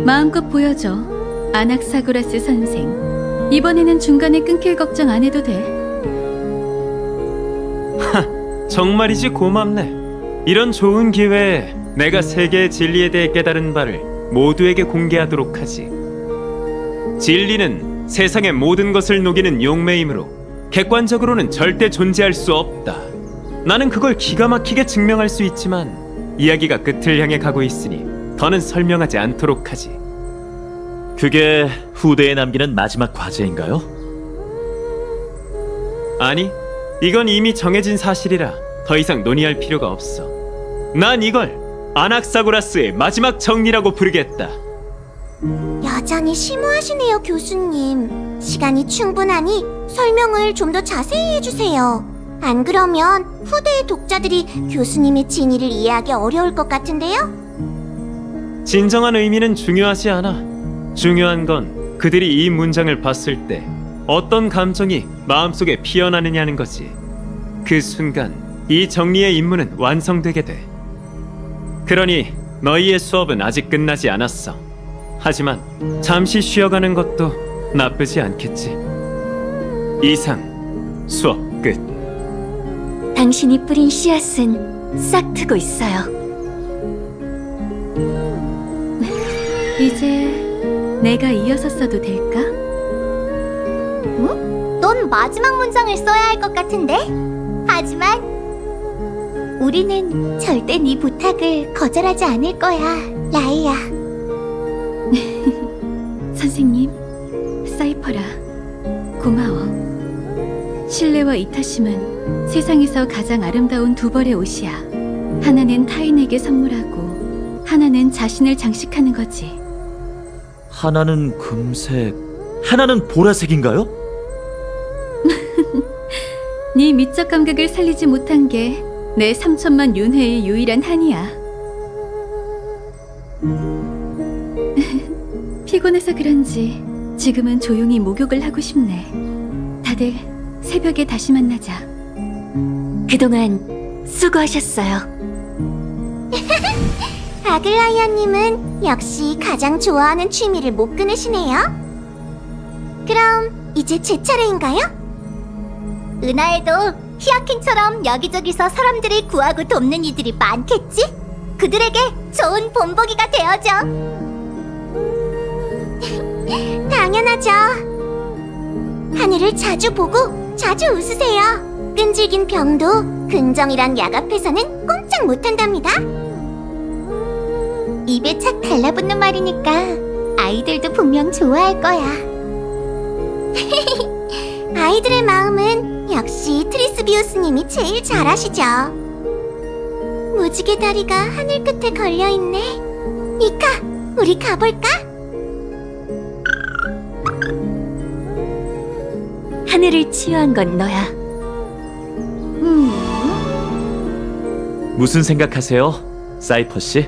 마음껏 보여줘, 아낙사고라스 선생. 이번에는 중간에 끊길 걱정 안 해도 돼. 정말이지 고맙네. 이런 좋은 기회에 내가 세계의 진리에 대해 깨달은 바를 모두에게 공개하도록 하지. 진리는 세상의 모든 것을 녹이는 용매이므로 객관적으로는 절대 존재할 수 없다. 나는 그걸 기가 막히게 증명할 수 있지만 이야기가 끝을 향해 가고 있으니 더는 설명하지 않도록 하지. 그게 후대에 남기는 마지막 과제인가요? 아니, 이건 이미 정해진 사실이라 더 이상 논의할 필요가 없어. 난 이걸 아낙사고라스의 마지막 정리라고 부르겠다. 여전히 심오하시네요, 교수님. 시간이 충분하니 설명을 좀 더 자세히 해주세요. 안 그러면 후대의 독자들이 교수님의 진위를 이해하기 어려울 것 같은데요? 진정한 의미는 중요하지 않아. 중요한 건 그들이 이 문장을 봤을 때 어떤 감정이 마음속에 피어나느냐는 거지. 그 순간 이 정리의 임무는 완성되게 돼. 그러니 너희의 수업은 아직 끝나지 않았어. 하지만 잠시 쉬어가는 것도 나쁘지 않겠지. 이상 수업 끝. 당신이 뿌린 씨앗은 싹트고 있어요. 이제 내가 이어서 써도 될까? 넌 마지막 문장을 써야 할 것 같은데? 하지만 우리는 절대 네 부탁을 거절하지 않을 거야, 라이야. 선생님, 사이퍼라, 고마워. 신뢰와 이타심은 세상에서 가장 아름다운 두 벌의 옷이야. 하나는 타인에게 선물하고 하나는 자신을 장식하는 거지. 하나는 금색, 하나는 보라색인가요? 네 미적 감각을 살리지 못한 게 내 3천만 윤회의 유일한 한이야. 피곤해서 그런지 지금은 조용히 목욕을 하고 싶네. 다들 새벽에 다시 만나자. 그동안 수고하셨어요. 아글라이아님은 역시 가장 좋아하는 취미를 못 끊으시네요. 그럼 이제 제 차례인가요? 은하에도 히아킨처럼 여기저기서 사람들을 구하고 돕는 이들이 많겠지? 그들에게 좋은 본보기가 되어줘. 당연하죠. 하늘을 자주 보고 자주 웃으세요. 끈질긴 병도 긍정이란 약 앞에서는 꼼짝 못한답니다. 입에 착 달라붙는 말이니까 아이들도 분명 좋아할 거야. 아이들의 마음은 역시 트리스비우스님이 제일 잘하시죠. 무지개 다리가 하늘 끝에 걸려있네. 미카, 우리 가볼까? 하늘을 치유한 건 너야. 무슨 생각하세요, 사이퍼 씨?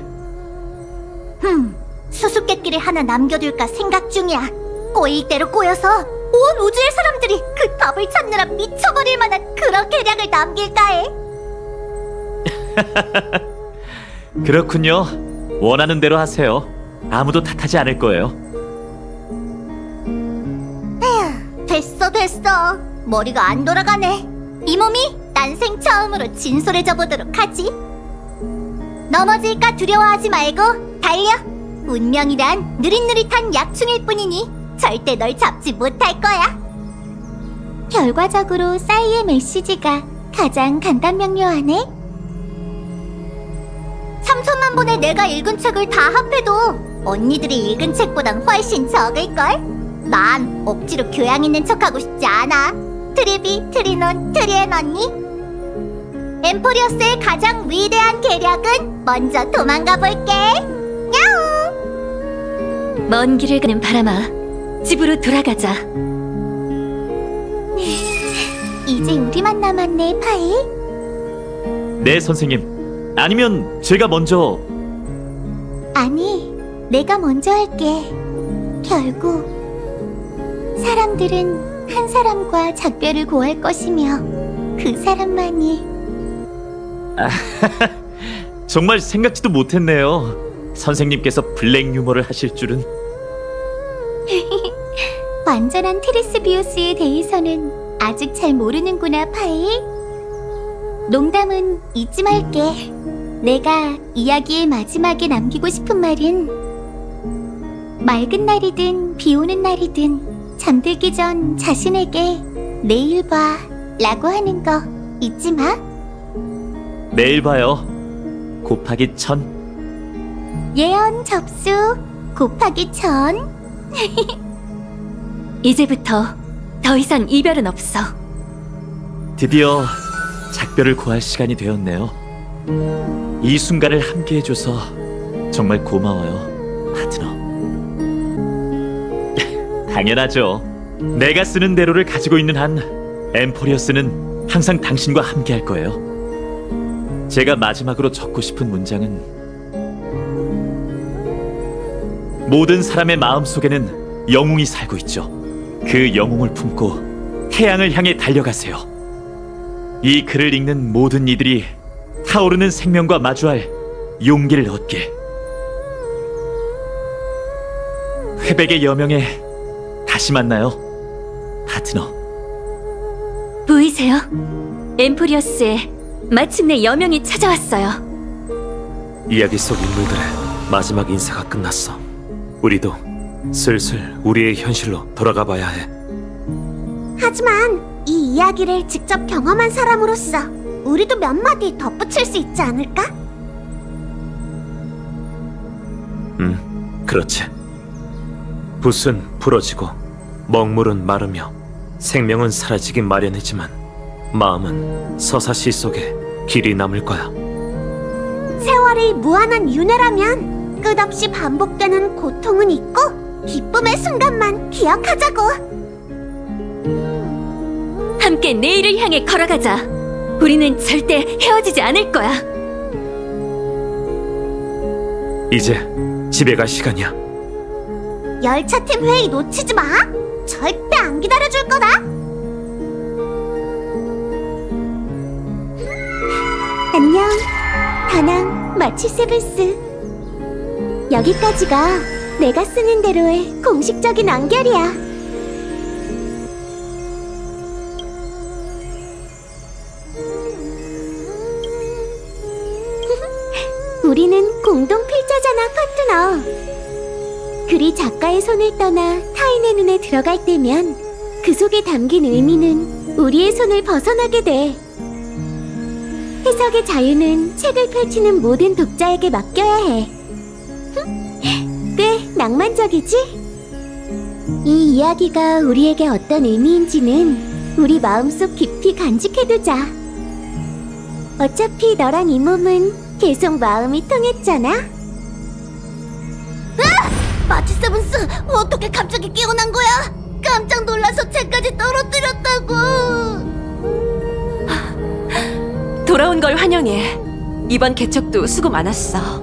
수수께끼를 하나 남겨둘까 생각 중이야. 꼬일 대로 꼬여서 온 우주의 사람들이 그 답을 찾느라 미쳐버릴 만한 그런 계략을 남길까 해. 그렇군요. 원하는 대로 하세요. 아무도 탓하지 않을 거예요. 됐어. 머리가 안 돌아가네. 이 몸이 난생 처음으로 진솔해져 보도록 하지. 넘어질까 두려워하지 말고 달려. 운명이란 느릿느릿한 약충일 뿐이니 절대 널 잡지 못할 거야. 결과적으로 싸이의 메시지가 가장 간단명료하네. 3천만 번의 내가 읽은 책을 다 합해도 언니들이 읽은 책보단 훨씬 적을걸? 난 억지로 교양 있는 척하고 싶지 않아. 트리비, 트리논, 트리엔 언니. 엠포리어스의 가장 위대한 계략은 먼저 도망가 볼게. 야옹! 먼 길을 가는 바람아, 집으로 돌아가자. 이제 우리만 남았네, 파일. 네, 선생님. 아니면 제가 먼저... 아니, 내가 먼저 할게. 결국 사람들은 한 사람과 작별을 고할 것이며 그 사람만이 정말 생각지도 못했네요. 선생님께서 블랙 유머를 하실 줄은. 완전한 트리스비우스에 대해서는 아직 잘 모르는구나, 파일. 농담은 잊지 말게. 내가 이야기의 마지막에 남기고 싶은 말은 맑은 날이든 비 오는 날이든 잠들기 전 자신에게 내일 봐 라고 하는 거 잊지 마. 내일 봐요. 곱하기 1000. 예언 접수 곱하기 1000. 이제부터 더 이상 이별은 없어. 드디어 작별을 고할 시간이 되었네요. 이 순간을 함께 해줘서 정말 고마워요, 파트너. 당연하죠. 내가 쓰는 대로를 가지고 있는 한 엠포리어스는 항상 당신과 함께 할 거예요. 제가 마지막으로 적고 싶은 문장은 모든 사람의 마음속에는 영웅이 살고 있죠. 그 영웅을 품고 태양을 향해 달려가세요. 이 글을 읽는 모든 이들이 타오르는 생명과 마주할 용기를 얻게. 회백의 여명에 다시 만나요, 파트너. 보이세요? 엠포리어스에 마침내 여명이 찾아왔어요. 이야기 속 인물들의 마지막 인사가 끝났어. 우리도 슬슬 우리의 현실로 돌아가 봐야 해. 하지만 이 이야기를 직접 경험한 사람으로서 우리도 몇 마디 덧붙일 수 있지 않을까? 그렇지. 붓은 부러지고 먹물은 마르며 생명은 사라지기 마련이지만 마음은 서사시 속에 길이 남을 거야. 세월이 무한한 윤회라면 끝없이 반복되는 고통은 있고 기쁨의 순간만 기억하자고. 함께 내일을 향해 걸어가자. 우리는 절대 헤어지지 않을 거야. 이제 집에 갈 시간이야. 열차팀 회의 놓치지 마. 절대 안 기다려줄 거다. 안녕, 다낭 마치 세븐스. 여기까지가 내가 쓰는 대로의 공식적인 완결이야. 우리는 공동 필자잖아, 파트너. 글이 작가의 손을 떠나 타인의 눈에 들어갈 때면 그 속에 담긴 의미는 우리의 손을 벗어나게 돼. 해석의 자유는 책을 펼치는 모든 독자에게 맡겨야 해. 꽤 낭만적이지? 이 이야기가 우리에게 어떤 의미인지는 우리 마음속 깊이 간직해두자. 어차피 너랑 이 몸은 계속 마음이 통했잖아. 마치 세븐스, 어떻게 갑자기 깨어난 거야? 깜짝 놀라서 책까지 떨어뜨렸다고. 돌아온 걸 환영해. 이번 개척도 수고 많았어.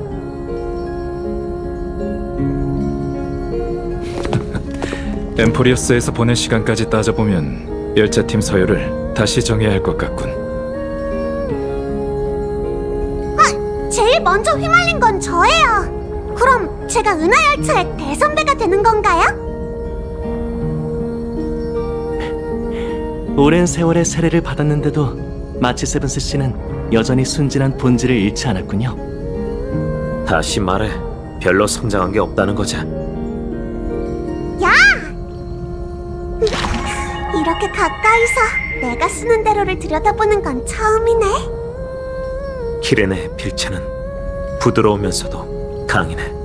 엠포리어스에서 보낸 시간까지 따져보면 열차팀 서열을 다시 정해야 할 것 같군. 제일 먼저 휘말린 건 저예요. 그럼 제가 은하열차의 대선배가 되는 건가요? 오랜 세월의 세례를 받았는데도 마치 세븐스 씨는 여전히 순진한 본질을 잃지 않았군요. 다시 말해, 별로 성장한 게 없다는 거지. 야! 이렇게 가까이서 내가 쓰는 대로를 들여다보는 건 처음이네. 키렌의 필체는 부드러우면서도 강이네.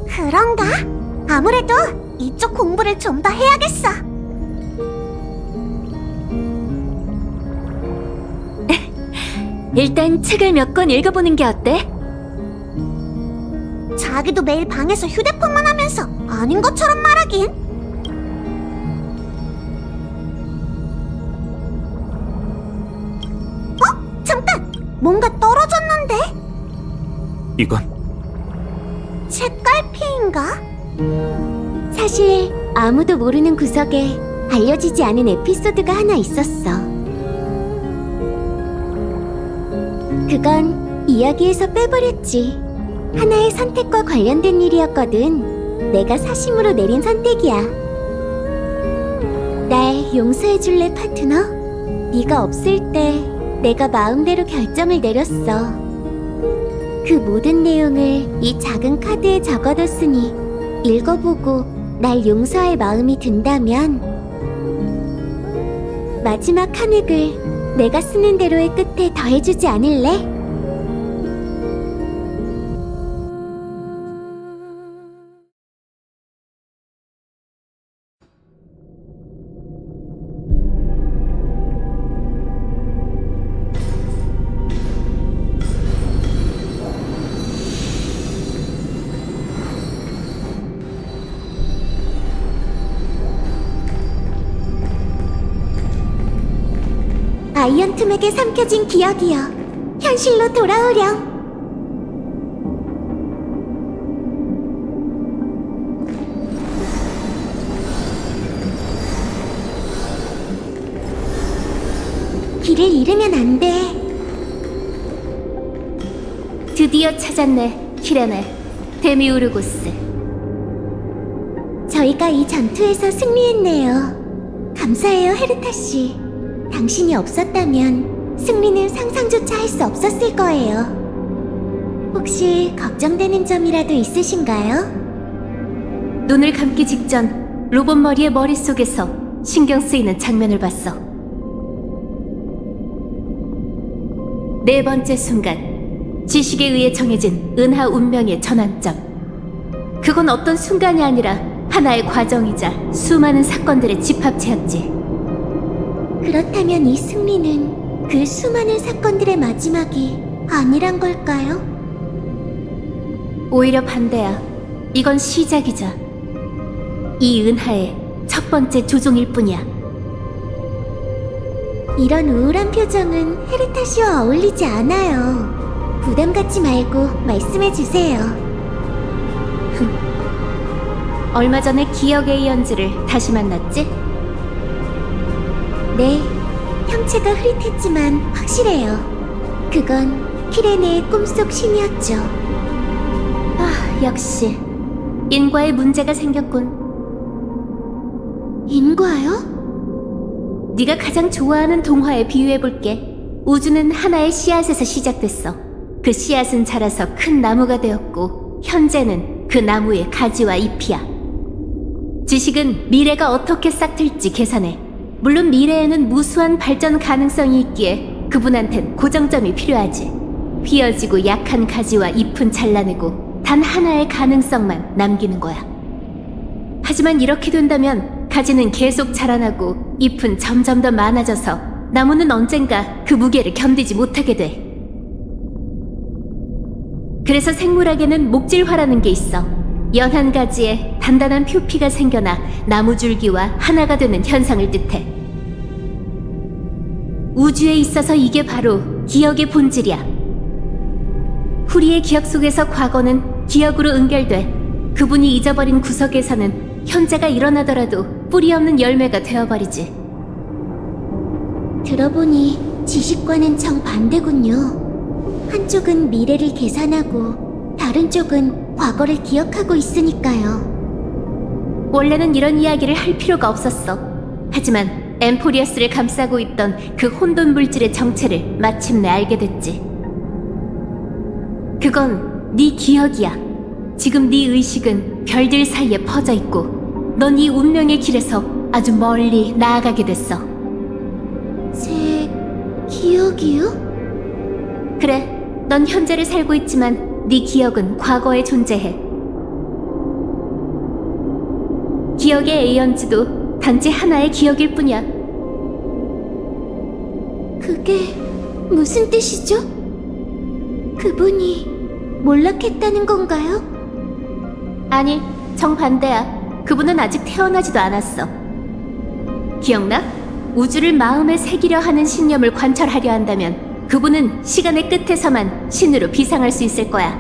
그런가? 아무래도 이쪽 공부를 좀 더 해야겠어. 일단 책을 몇 권 읽어보는 게 어때? 자기도 매일 방에서 휴대폰만 하면서 아닌 것처럼 말하긴. 잠깐! 뭔가 떨어졌는데? 이건 책갈피인가? 사실 아무도 모르는 구석에 알려지지 않은 에피소드가 하나 있었어. 그건 이야기에서 빼버렸지. 하나의 선택과 관련된 일이었거든. 내가 사심으로 내린 선택이야. 날 용서해줄래, 파트너? 네가 없을 때 내가 마음대로 결정을 내렸어. 그 모든 내용을 이 작은 카드에 적어뒀으니 읽어보고 날 용서할 마음이 든다면 마지막 한 획을 내가 쓰는 대로의 끝에 더해주지 않을래? 아이언툼에게 삼켜진 기억이여, 현실로 돌아오렴. 길을 잃으면 안 돼. 드디어 찾았네, 키레네. 데미우르고스. 저희가 이 전투에서 승리했네요. 감사해요, 헤르타 씨. 당신이 없었다면 승리는 상상조차 할 수 없었을 거예요. 혹시 걱정되는 점이라도 있으신가요? 눈을 감기 직전 로봇 머리의 머릿속에서 신경 쓰이는 장면을 봤어. 네 번째 순간, 지식에 의해 정해진 은하 운명의 전환점. 그건 어떤 순간이 아니라 하나의 과정이자 수많은 사건들의 집합체였지. 그렇다면 이 승리는 그 수많은 사건들의 마지막이 아니란 걸까요? 오히려 반대야. 이건 시작이자 이 은하의 첫 번째 조종일 뿐이야. 이런 우울한 표정은 헤르타 씨와 어울리지 않아요. 부담 갖지 말고 말씀해 주세요. 얼마 전에 기억 에이언즈를 다시 만났지? 네, 형체가 흐릿했지만 확실해요. 그건 키레네의 꿈속 신이었죠. 아, 역시 인과에 문제가 생겼군. 인과요? 네가 가장 좋아하는 동화에 비유해볼게. 우주는 하나의 씨앗에서 시작됐어. 그 씨앗은 자라서 큰 나무가 되었고 현재는 그 나무의 가지와 잎이야. 지식은 미래가 어떻게 싹틀지 계산해. 물론 미래에는 무수한 발전 가능성이 있기에 그분한텐 고정점이 필요하지. 휘어지고 약한 가지와 잎은 잘라내고 단 하나의 가능성만 남기는 거야. 하지만 이렇게 된다면 가지는 계속 자라나고 잎은 점점 더 많아져서 나무는 언젠가 그 무게를 견디지 못하게 돼. 그래서 생물학에는 목질화라는 게 있어. 연한 가지에 단단한 표피가 생겨나 나무 줄기와 하나가 되는 현상을 뜻해. 우주에 있어서 이게 바로 기억의 본질이야. 후리의 기억 속에서 과거는 기억으로 연결돼 그분이 잊어버린 구석에서는 현재가 일어나더라도 뿌리 없는 열매가 되어버리지. 들어보니 지식과는 정반대군요. 한쪽은 미래를 계산하고 다른 쪽은 과거를 기억하고 있으니까요. 원래는 이런 이야기를 할 필요가 없었어. 하지만 엠포리어스를 감싸고 있던 그 혼돈 물질의 정체를 마침내 알게 됐지. 그건 네 기억이야. 지금 네 의식은 별들 사이에 퍼져 있고 넌 이 운명의 길에서 아주 멀리 나아가게 됐어. 제 기억이요? 그래, 넌 현재를 살고 있지만 네 기억은 과거에 존재해. 기억의 에이언즈도 단지 하나의 기억일 뿐이야. 그게 무슨 뜻이죠? 그분이 몰락했다는 건가요? 아니, 정반대야. 그분은 아직 태어나지도 않았어. 기억나? 우주를 마음에 새기려 하는 신념을 관철하려 한다면 그분은 시간의 끝에서만 신으로 비상할 수 있을 거야.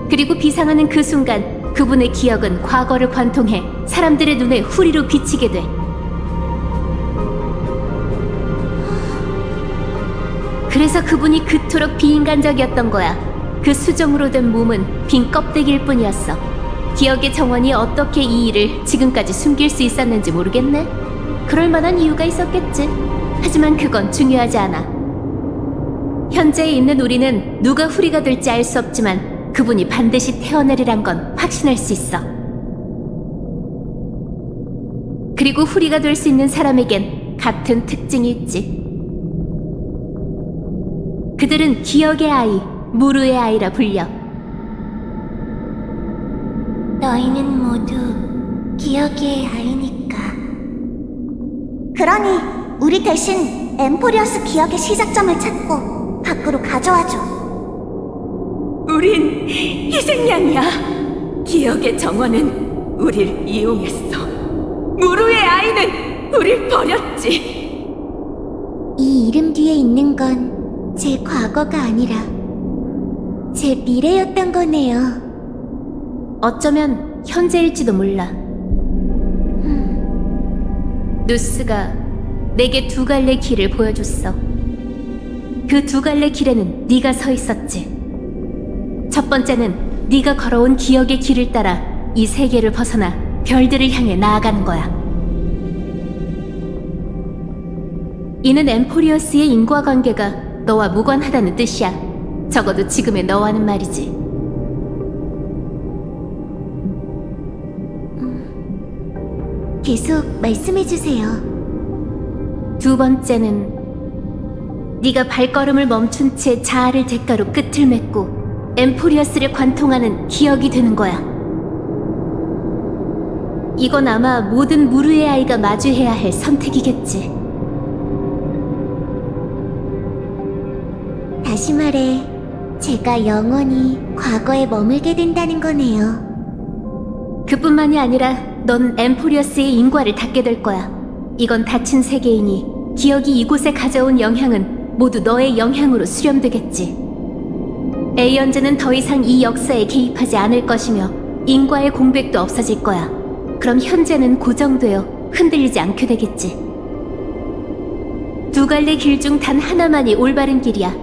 그리고 비상하는 그 순간 그분의 기억은 과거를 관통해 사람들의 눈에 후리로 비치게 돼. 그래서 그분이 그토록 비인간적이었던 거야. 그 수정으로 된 몸은 빈 껍데기일 뿐이었어. 기억의 정원이 어떻게 이 일을 지금까지 숨길 수 있었는지 모르겠네. 그럴 만한 이유가 있었겠지. 하지만 그건 중요하지 않아. 현재에 있는 우리는 누가 후리가 될지 알 수 없지만 그분이 반드시 태어나리란 건 확신할 수 있어. 그리고 후리가 될 수 있는 사람에겐 같은 특징이 있지. 그들은 기억의 아이, 무르의 아이라 불려. 너희는 모두 기억의 아이니까. 그러니 우리 대신 엠포리어스 기억의 시작점을 찾고 밖으로 가져와줘. 우린 희생양이야. 기억의 정원은 우릴 이용했어. 무르의 아이는 우릴 버렸지. 이 이름 뒤에 있는 건 제 과거가 아니라 제 미래였던 거네요. 어쩌면 현재일지도 몰라. 누스가 내게 두 갈래 길을 보여줬어. 그 두 갈래 길에는 네가 서 있었지. 첫 번째는 네가 걸어온 기억의 길을 따라 이 세계를 벗어나 별들을 향해 나아가는 거야. 이는 엠포리어스의 인과관계가 너와 무관하다는 뜻이야. 적어도 지금의 너와는 말이지. 계속 말씀해주세요. 두 번째는 네가 발걸음을 멈춘 채 자아를 대가로 끝을 맺고 엠포리어스를 관통하는 기억이 되는 거야. 이건 아마 모든 무르의 아이가 마주해야 할 선택이겠지. 다시 말해, 제가 영원히 과거에 머물게 된다는 거네요. 그뿐만이 아니라 넌 엠포리어스의 인과를 닫게 될 거야. 이건 닫힌 세계이니 기억이 이곳에 가져온 영향은 모두 너의 영향으로 수렴되겠지. 에이언즈는 더 이상 이 역사에 개입하지 않을 것이며 인과의 공백도 없어질 거야. 그럼 현재는 고정되어 흔들리지 않게 되겠지. 두 갈래 길 중 단 하나만이 올바른 길이야.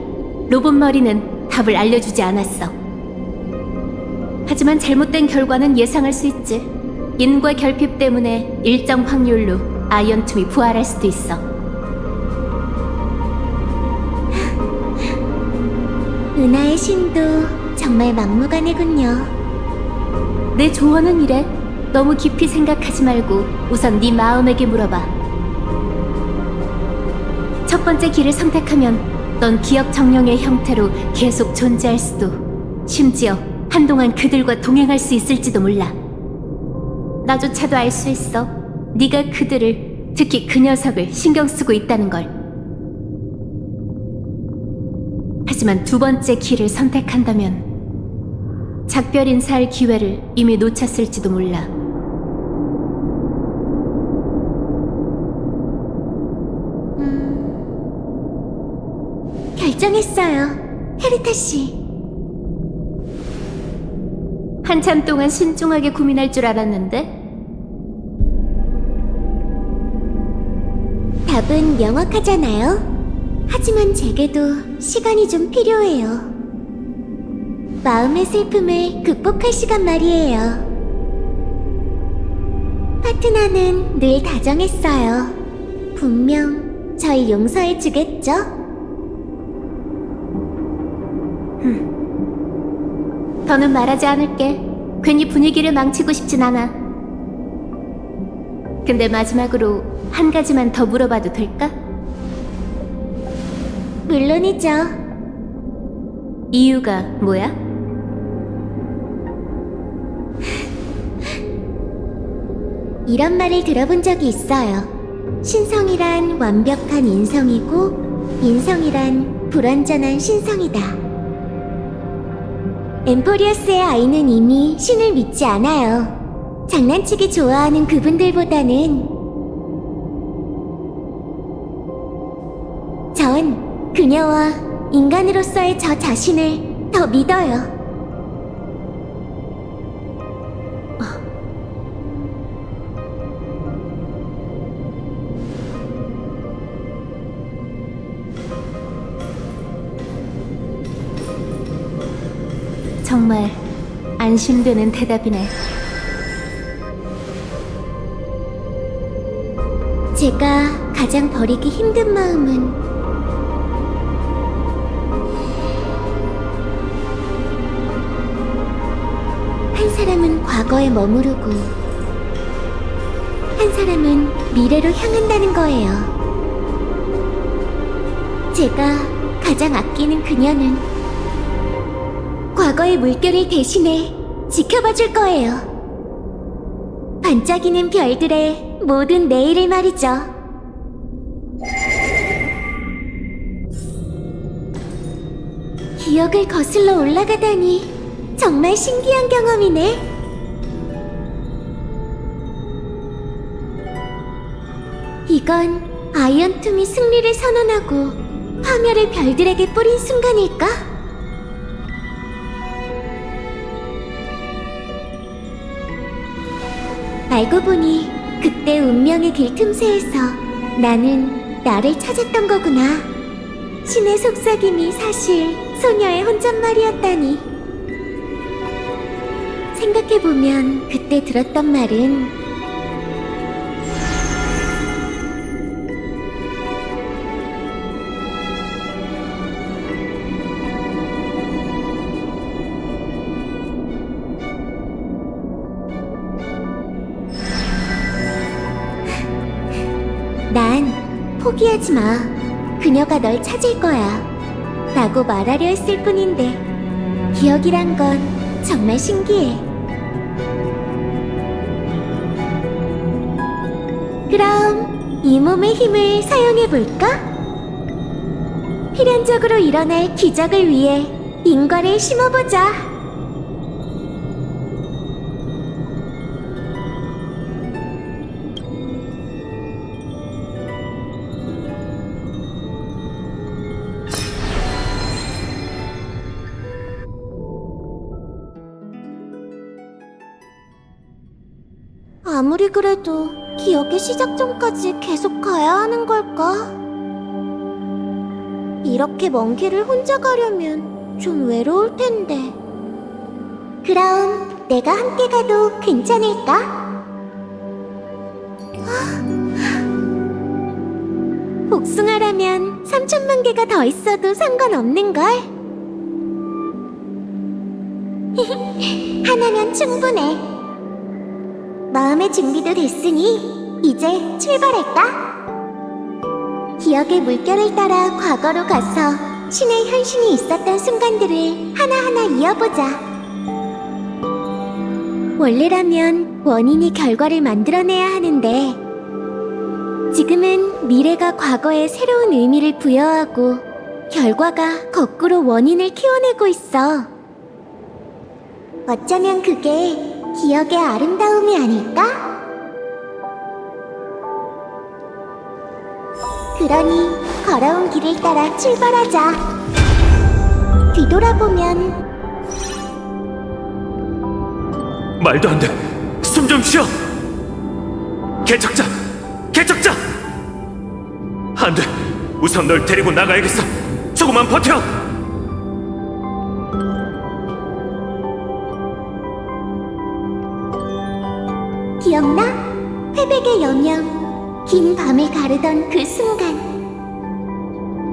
로봇 머리는 답을 알려주지 않았어. 하지만 잘못된 결과는 예상할 수 있지. 인과 결핍 때문에 일정 확률로 아이언툼이 부활할 수도 있어. 은하의 신도 정말 막무가내군요. 내 조언은 이래. 너무 깊이 생각하지 말고 우선 네 마음에게 물어봐. 첫 번째 길을 선택하면 넌 기억 정령의 형태로 계속 존재할 수도, 심지어 한동안 그들과 동행할 수 있을지도 몰라. 나조차도 알 수 있어. 네가 그들을, 특히 그 녀석을 신경 쓰고 있다는 걸. 하지만 두 번째 길을 선택한다면 작별 인사할 기회를 이미 놓쳤을지도 몰라. 결정했어요, 헤르타 씨. 한참 동안 신중하게 고민할 줄 알았는데? 답은 명확하잖아요. 하지만 제게도 시간이 좀 필요해요. 마음의 슬픔을 극복할 시간 말이에요. 파트너는 늘 다정했어요. 분명 절 용서해 주겠죠? 더는 말하지 않을게. 괜히 분위기를 망치고 싶진 않아. 근데 마지막으로 한 가지만 더 물어봐도 될까? 물론이죠. 이유가 뭐야? 이런 말을 들어본 적이 있어요. 신성이란 완벽한 인성이고 인성이란 불완전한 신성이다. 엠포리어스의 아이는 이미 신을 믿지 않아요. 장난치기 좋아하는 그분들보다는 전 그녀와 인간으로서의 저 자신을 더 믿어요. 정말 안심되는 대답이네. 제가 가장 버리기 힘든 마음은 한 사람은 과거에 머무르고 한 사람은 미래로 향한다는 거예요. 제가 가장 아끼는 그녀는 과거의 물결을 대신해 지켜봐 줄 거예요. 반짝이는 별들의 모든 내일을 말이죠. 기억을 거슬러 올라가다니 정말 신기한 경험이네. 이건 아이언툼이 승리를 선언하고 화멸을 별들에게 뿌린 순간일까? 알고 보니 그때 운명의 길 틈새에서 나는 나를 찾았던 거구나. 신의 속삭임이 사실 소녀의 혼잣말이었다니. 생각해보면 그때 들었던 말은 난 포기하지 마. 그녀가 널 찾을 거야. 라고 말하려 했을 뿐인데 기억이란 건 정말 신기해. 그럼 이 몸의 힘을 사용해볼까? 필연적으로 일어날 기적을 위해 인과를 심어보자. 아무리 그래도 기억의 시작 전까지 계속 가야 하는 걸까? 이렇게 먼 길을 혼자 가려면 좀 외로울 텐데. 그럼 내가 함께 가도 괜찮을까? 복숭아라면 3천만 개가 더 있어도 상관없는걸? 하나면 충분해. 마음의 준비도 됐으니 이제 출발할까? 기억의 물결을 따라 과거로 가서 신의 현신이 있었던 순간들을 하나하나 이어보자. 원래라면 원인이 결과를 만들어내야 하는데 지금은 미래가 과거에 새로운 의미를 부여하고 결과가 거꾸로 원인을 키워내고 있어. 어쩌면 그게 기억의 아름다움이 아닐까? 그러니 걸어온 길을 따라 출발하자. 뒤돌아보면 말도 안 돼. 숨 좀 쉬어. 개척자, 개척자. 안 돼. 우선 널 데리고 나가야겠어. 조금만 버텨. 기억나? 회백의 여명, 긴 밤을 가르던 그 순간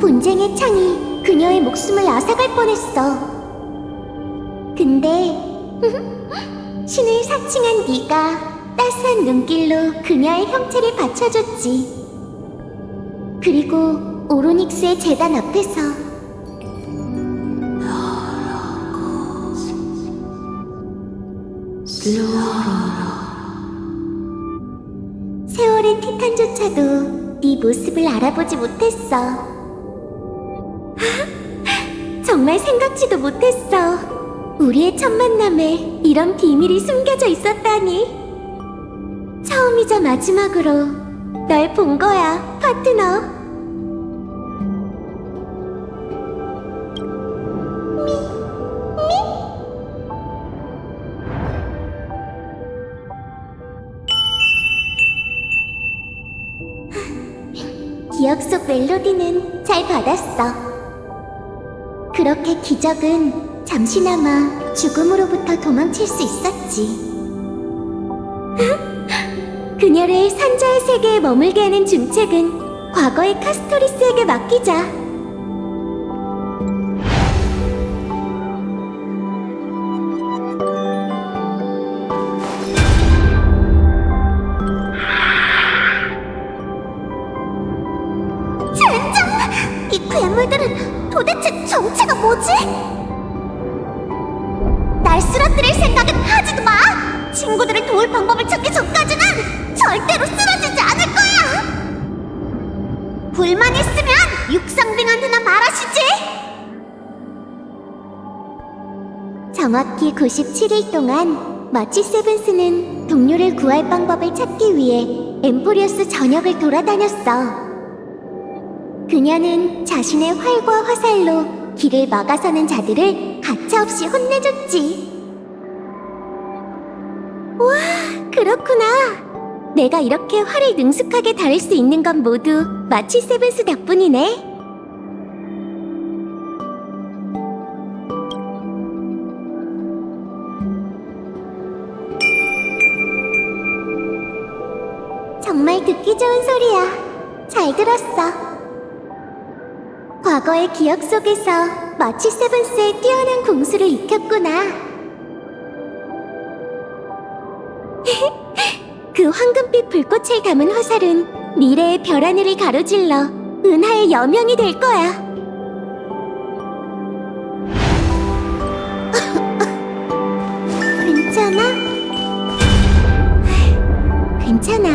분쟁의 창이 그녀의 목숨을 앗아갈 뻔했어. 근데 신을 사칭한 네가 따스한 눈길로 그녀의 형체를 받쳐줬지. 그리고 오로닉스의 재단 앞에서 세월의 티탄조차도 네 모습을 알아보지 못했어. 정말 생각지도 못했어. 우리의 첫 만남에 이런 비밀이 숨겨져 있었다니. 처음이자 마지막으로 널 본 거야, 파트너. 기억 속 멜로디는 잘 받았어. 그렇게 기적은 잠시나마 죽음으로부터 도망칠 수 있었지. 그녀를 산자의 세계에 머물게 하는 중책은 과거의 카스토리스에게 맡기자. 젠장! 이 괴물들은 도대체 정체가 뭐지? 날 쓰러뜨릴 생각은 하지도 마! 친구들을 도울 방법을 찾기 전까지는 절대로 쓰러지지 않을 거야! 불만 있으면 육상兵한테나 말하시지! 정확히 97일 동안 마치 세븐스는 동료를 구할 방법을 찾기 위해 엠포리어스 전역을 돌아다녔어. 그녀는 자신의 활과 화살로 길을 막아서는 자들을 가차없이 혼내줬지. 와, 그렇구나. 내가 이렇게 활을 능숙하게 다룰 수 있는 건 모두 마치 세븐스 덕분이네. 정말 듣기 좋은 소리야. 잘 들었어. 과거의 기억 속에서 마치 세븐스의 뛰어난 공수를 익혔구나. 그 황금빛 불꽃을 담은 화살은 미래의 별 하늘을 가로질러 은하의 여명이 될 거야. 괜찮아? 괜찮아.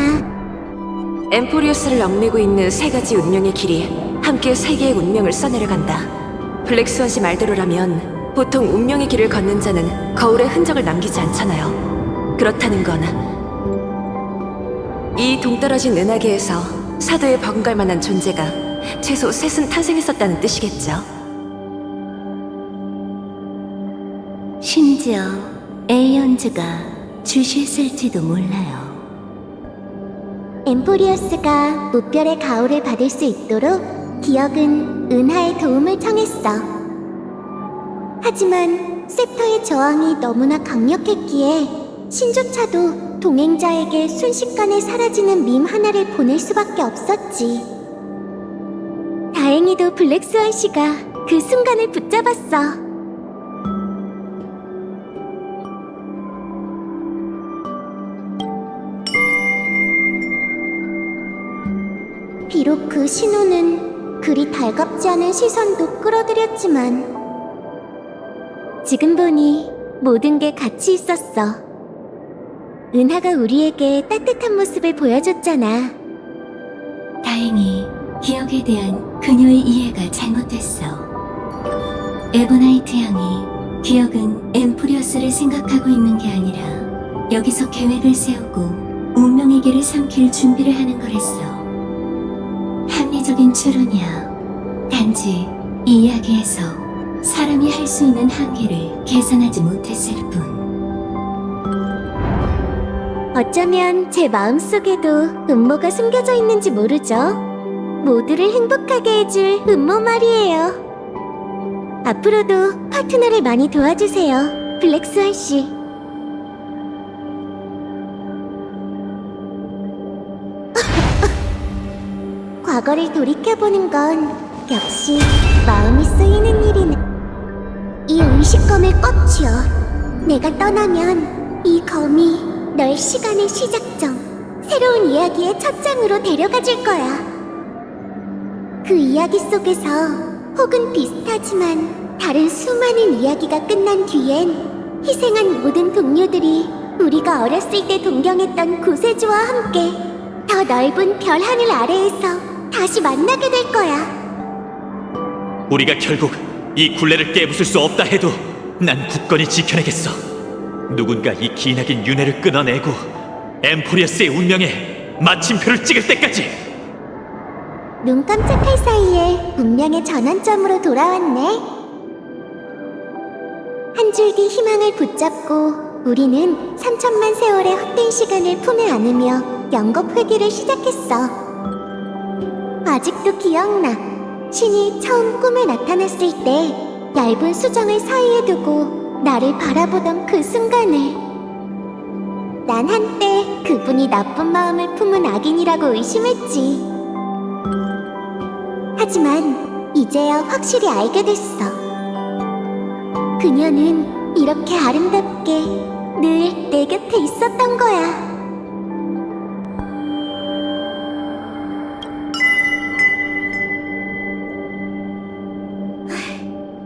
엠포리오스를 얽매고 있는 세 가지 운명의 길이 함께 세계의 운명을 써내려간다. 블랙스완 씨 말대로라면 보통 운명의 길을 걷는 자는 거울에 흔적을 남기지 않잖아요. 그렇다는 건 이 동떨어진 은하계에서 사도에 버금갈 만한 존재가 최소 셋은 탄생했었다는 뜻이겠죠. 심지어 에이언즈가 주시했을지도 몰라요. 엠포리어스가 무별의 가호를 받을 수 있도록 기억은 은하의 도움을 청했어. 하지만 셉터의 저항이 너무나 강력했기에 신조차도 동행자에게 순식간에 사라지는 밈 하나를 보낼 수밖에 없었지. 다행히도 블랙스완 씨가 그 순간을 붙잡았어. 비록 그 신호는 그리 달갑지 않은 시선도 끌어들였지만 지금 보니 모든 게 가치 있었어. 은하가 우리에게 따뜻한 모습을 보여줬잖아. 다행히 기억에 대한 그녀의 이해가 잘못됐어. 에버나이트 양이 기억은 엠포리어스를 생각하고 있는 게 아니라 여기서 계획을 세우고 운명의 길을 삼킬 준비를 하는 거랬어. 합리적인 추론이야. 단지 이 이야기에서 사람이 할 수 있는 한계를 계산하지 못했을 뿐. 어쩌면 제 마음속에도 음모가 숨겨져 있는지 모르죠. 모두를 행복하게 해줄 음모 말이에요. 앞으로도 파트너를 많이 도와주세요, 블랙스완 씨. 과거를 돌이켜보는 건 역시 마음이 쓰이는 일이네. 이 의식검을 꽉 쥐어. 내가 떠나면 이 검이 널 시간의 시작점, 새로운 이야기의 첫 장으로 데려가 줄 거야. 그 이야기 속에서 혹은 비슷하지만 다른 수많은 이야기가 끝난 뒤엔 희생한 모든 동료들이 우리가 어렸을 때 동경했던 구세주와 함께 더 넓은 별 하늘 아래에서 다시 만나게 될 거야. 우리가 결국 이 굴레를 깨부술 수 없다 해도 난 굳건히 지켜내겠어. 누군가 이 기나긴 윤회를 끊어내고 엠포리어스의 운명에 마침표를 찍을 때까지. 눈 깜짝할 사이에 운명의 전환점으로 돌아왔네. 한 줄기 희망을 붙잡고 우리는 3000만 세월의 헛된 시간을 품에 안으며 영겁 회귀를 시작했어. 아직도 기억나. 신이 처음 꿈에 나타났을 때 얇은 수정을 사이에 두고 나를 바라보던 그 순간을. 난 한때 그분이 나쁜 마음을 품은 악인이라고 의심했지. 하지만 이제야 확실히 알게 됐어. 그녀는 이렇게 아름답게 늘 내 곁에 있었던 거야.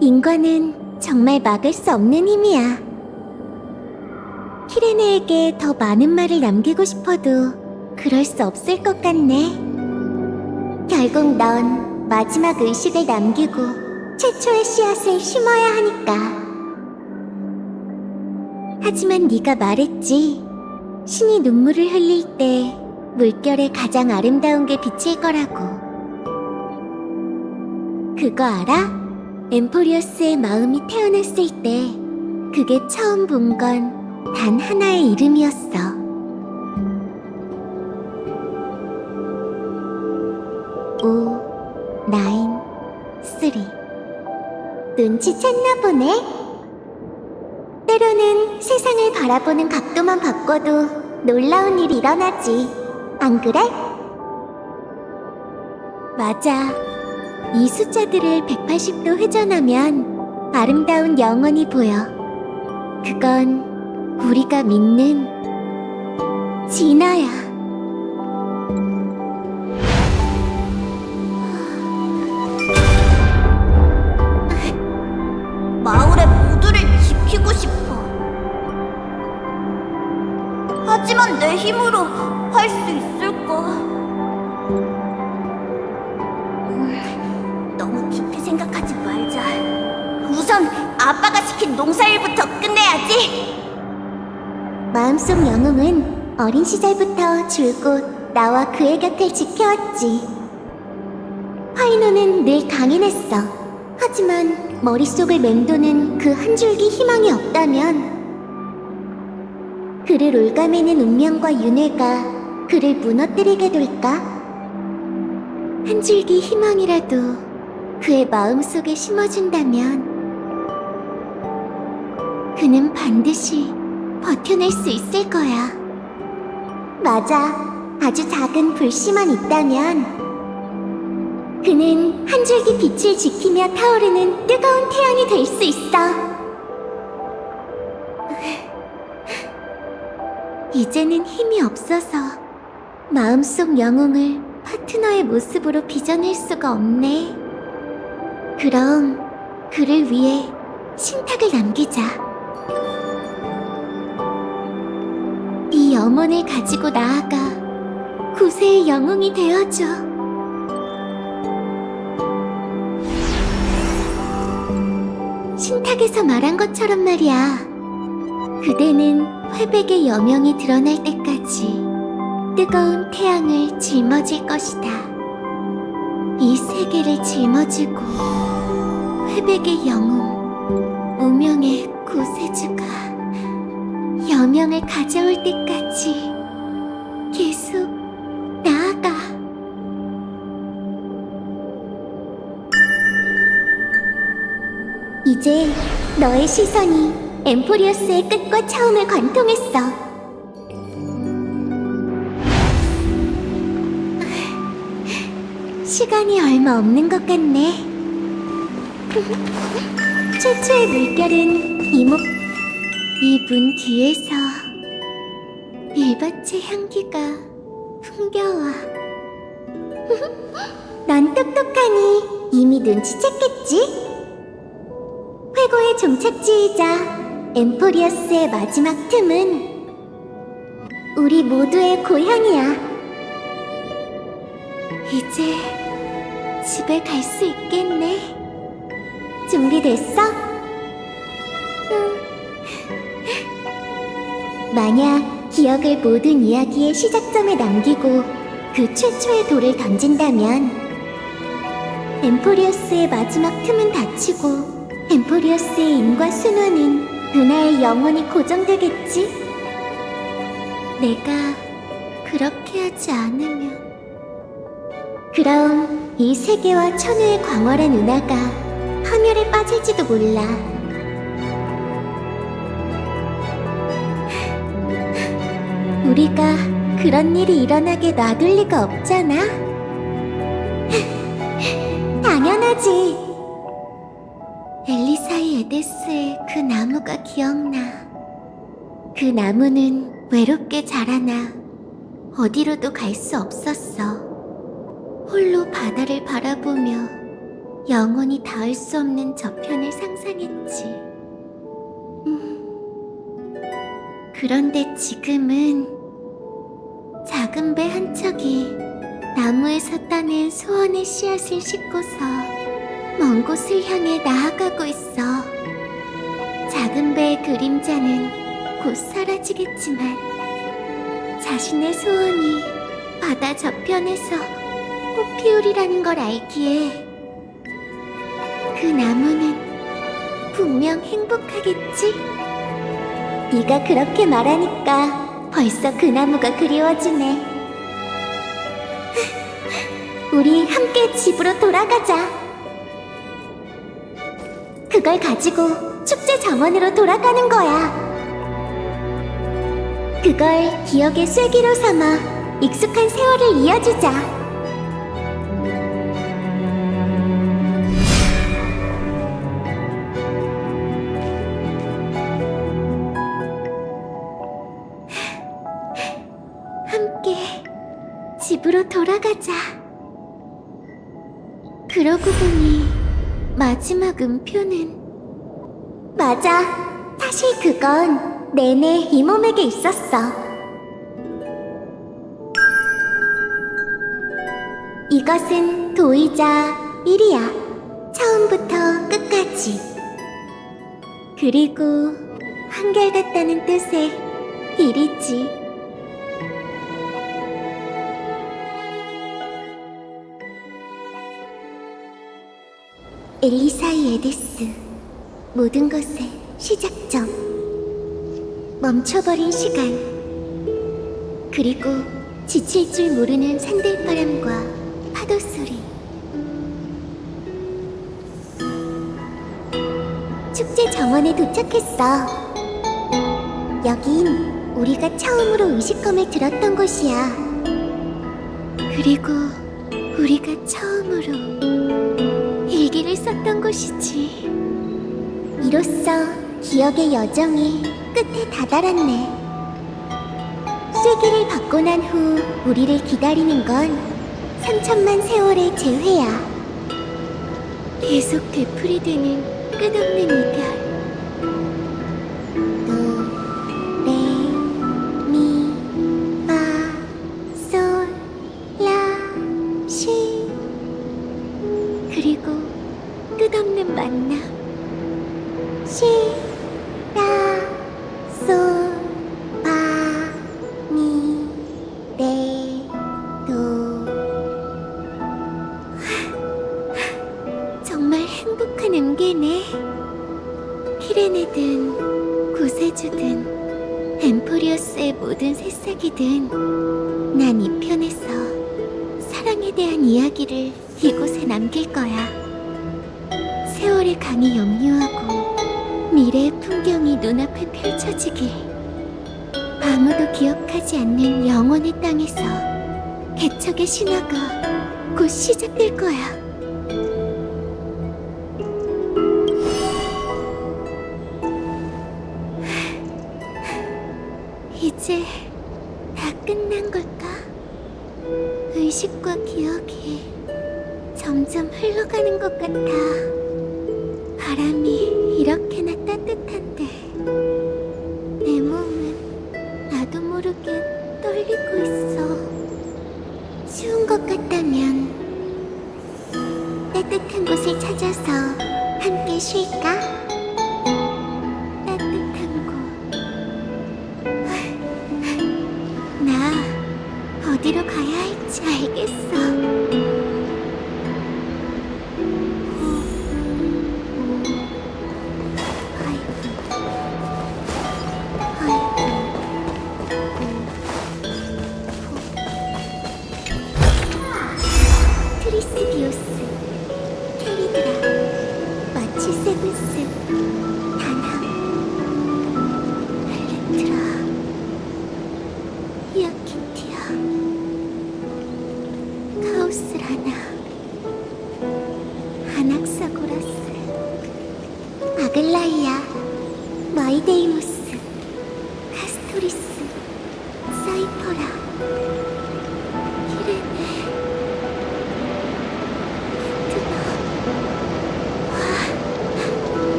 인과는 정말 막을 수 없는 힘이야. 키레네에게 더 많은 말을 남기고 싶어도 그럴 수 없을 것 같네. 결국 넌 마지막 의식을 남기고 최초의 씨앗을 심어야 하니까. 하지만 네가 말했지. 신이 눈물을 흘릴 때 물결에 가장 아름다운 게 비칠 거라고. 그거 알아? 엠포리어스의 마음이 태어났을 때 그게 처음 본 건 단 하나의 이름이었어. 오, 나인, 쓰리. 눈치챘나 보네? 때로는 세상을 바라보는 각도만 바꿔도 놀라운 일이 일어나지. 안 그래? 맞아. 이 숫자들을 180도 회전하면 아름다운 영혼이 보여. 그건 우리가 믿는 진화야. 마을의 모두를 지키고 싶어. 하지만 내 힘으로 할 수 있을까? 너무 깊이 생각하지 말자. 우선 아빠가 시킨 농사일부터 끝내야지. 마음속 영웅은 어린 시절부터 줄곧 나와 그의 곁을 지켜왔지. 화이노는 늘 강인했어. 하지만 머릿속을 맴도는 그 한 줄기 희망이 없다면 그를 올가매는 운명과 윤회가 그를 무너뜨리게 될까? 한 줄기 희망이라도 그의 마음속에 심어준다면 그는 반드시 버텨낼 수 있을 거야. 맞아. 아주 작은 불씨만 있다면 그는 한 줄기 빛을 지키며 타오르는 뜨거운 태양이 될 수 있어. 이제는 힘이 없어서 마음속 영웅을 파트너의 모습으로 빚어낼 수가 없네. 그럼 그를 위해 신탁을 남기자. 이 염원을 가지고 나아가 구세의 영웅이 되어줘. 신탁에서 말한 것처럼 말이야. 그대는 회백의 여명이 드러날 때까지 뜨거운 태양을 짊어질 것이다. 이 세계를 짊어지고 회백의 영웅, 무명의 구세주가 여명을 가져올 때까지 계속 나아가. 이제 너의 시선이 엠포리어스의 끝과 처음을 관통했어. 시간이 얼마 없는 것 같네. 최초의 물결은 이 문 뒤에서 밀밭의 향기가 풍겨와. 넌 똑똑하니 이미 눈치챘겠지? 회고의 종착지이자 엠포리어스의 마지막 틈은 우리 모두의 고향이야. 이제 집에 갈 수 있겠네. 준비됐어? 응. 만약 기억을 모든 이야기의 시작점에 남기고 그 최초의 돌을 던진다면 엠포리어스의 마지막 틈은 닫히고 엠포리어스의 인과 순환은 은하의 영원히 고정되겠지? 내가 그렇게 하지 않으면 그럼 이 세계와 천우의 광활한 은하가 파멸에 빠질지도 몰라. 우리가 그런 일이 일어나게 놔둘 리가 없잖아. 당연하지. 엘리사의 에데스의 그 나무가 기억나. 그 나무는 외롭게 자라나 어디로도 갈 수 없었어. 홀로 바다를 바라보며 영원히 닿을 수 없는 저편을 상상했지. 그런데 지금은 작은 배 한 척이 나무에서 따낸 소원의 씨앗을 싣고서 먼 곳을 향해 나아가고 있어. 작은 배의 그림자는 곧 사라지겠지만 자신의 소원이 바다 저편에서 꽃 피우리라는 걸 알기에 그 나무는 분명 행복하겠지? 네가 그렇게 말하니까 벌써 그 나무가 그리워지네. 우리 함께 집으로 돌아가자. 그걸 가지고 축제 정원으로 돌아가는 거야. 그걸 기억의 쐐기로 삼아 익숙한 세월을 이어주자. 함께 집으로 돌아가자. 그러고 보니 마지막 음표는 맞아. 사실 그건 내내 이 몸에게 있었어. 이것은 도이자 1이야. 처음부터 끝까지. 그리고 한결같다는 뜻의 1이지. 엘리사의 에데스. 모든 것의 시작점. 멈춰버린 시간. 그리고 지칠 줄 모르는 산들바람과 파도 소리. 축제 정원에 도착했어. 여긴 우리가 처음으로 의식검을 들었던 곳이야. 그리고 우리가 처음으로 일기를 썼던 곳이지. 이로써 기억의 여정이 끝에 다다랐네. 쐐기를 받고 난 후 우리를 기다리는 건 3천만 세월의 재회야. 계속 되풀이되는 끝없는 이별. 도, 레, 미, 파, 솔, 라, 시. 그리고 끝없는 만남. 시, 라, 솔, 파, 미, 레, 도. 정말 행복한 음계네. 키레네든 구세주든 엠포리오스의 모든 새싹이든 난 이 편에서 사랑에 대한 이야기를 이곳에 남길 거야. 세월의 강이 역류하고 미래의 풍경이 눈앞에 펼쳐지길. 아무도 기억하지 않는 영원의 땅에서 개척의 신화가 곧 시작될 거야. 이제 다 끝난 걸까? 의식과 기억이 점점 흘러가는 것 같아. 바람이 이렇게나 따뜻한데 내 몸은 나도 모르게 떨리고 있어. 추운 것 같다면 따뜻한 곳을 찾아서 함께 쉴까? 따뜻한 곳. 나 어디로 가야 할지 알겠어. 트리스비오스, 캐리드라, 마치 세븐스, 다낭, 엘렉트라, 히아키티아,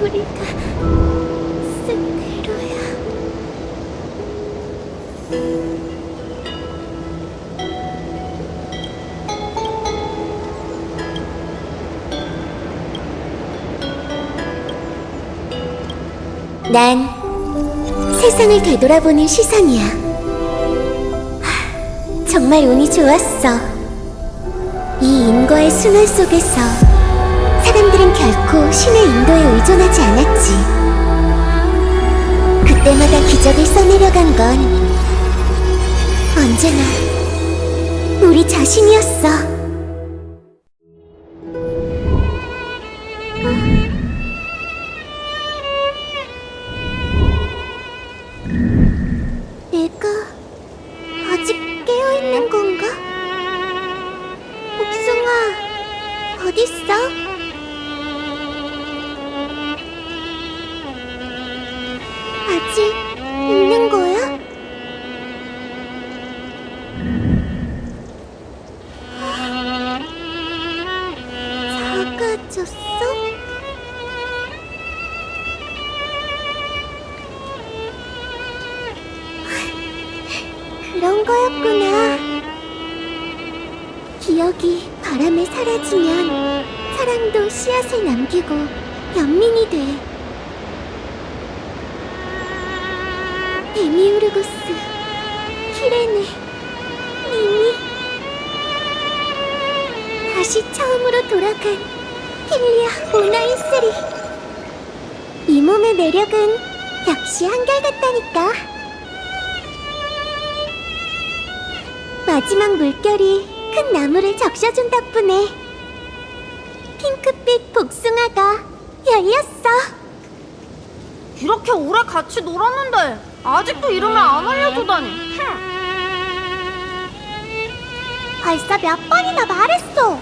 우리가 쓴 대로야. 난 세상을 되돌아보는 시선이야. 정말 운이 좋았어. 이 인과의 순환 속에서 사람들은 결코 신의 인도에 의존하지 않았지. 그때마다 기적을 써내려간 건 언제나 우리 자신이었어. 내가 아직 깨어있는 건가? 복숭아, 어딨어? 아직 있는 거야? 작아졌어? 그런 거였구나. 기억이 바람에 사라지면 사랑도 씨앗을 남기고 연민이 돼. 데미우르고스, 키레네, 미미. 다시 처음으로 돌아간 힐리아 오나인스리. 이 몸의 매력은 역시 한결같다니까. 마지막 물결이 큰 나무를 적셔준 덕분에 핑크빛 복숭아가 열렸어. 이렇게 오래 같이 놀았는데 아직도 이름을 안 알려주다니. 벌써 몇 번이나 말했어.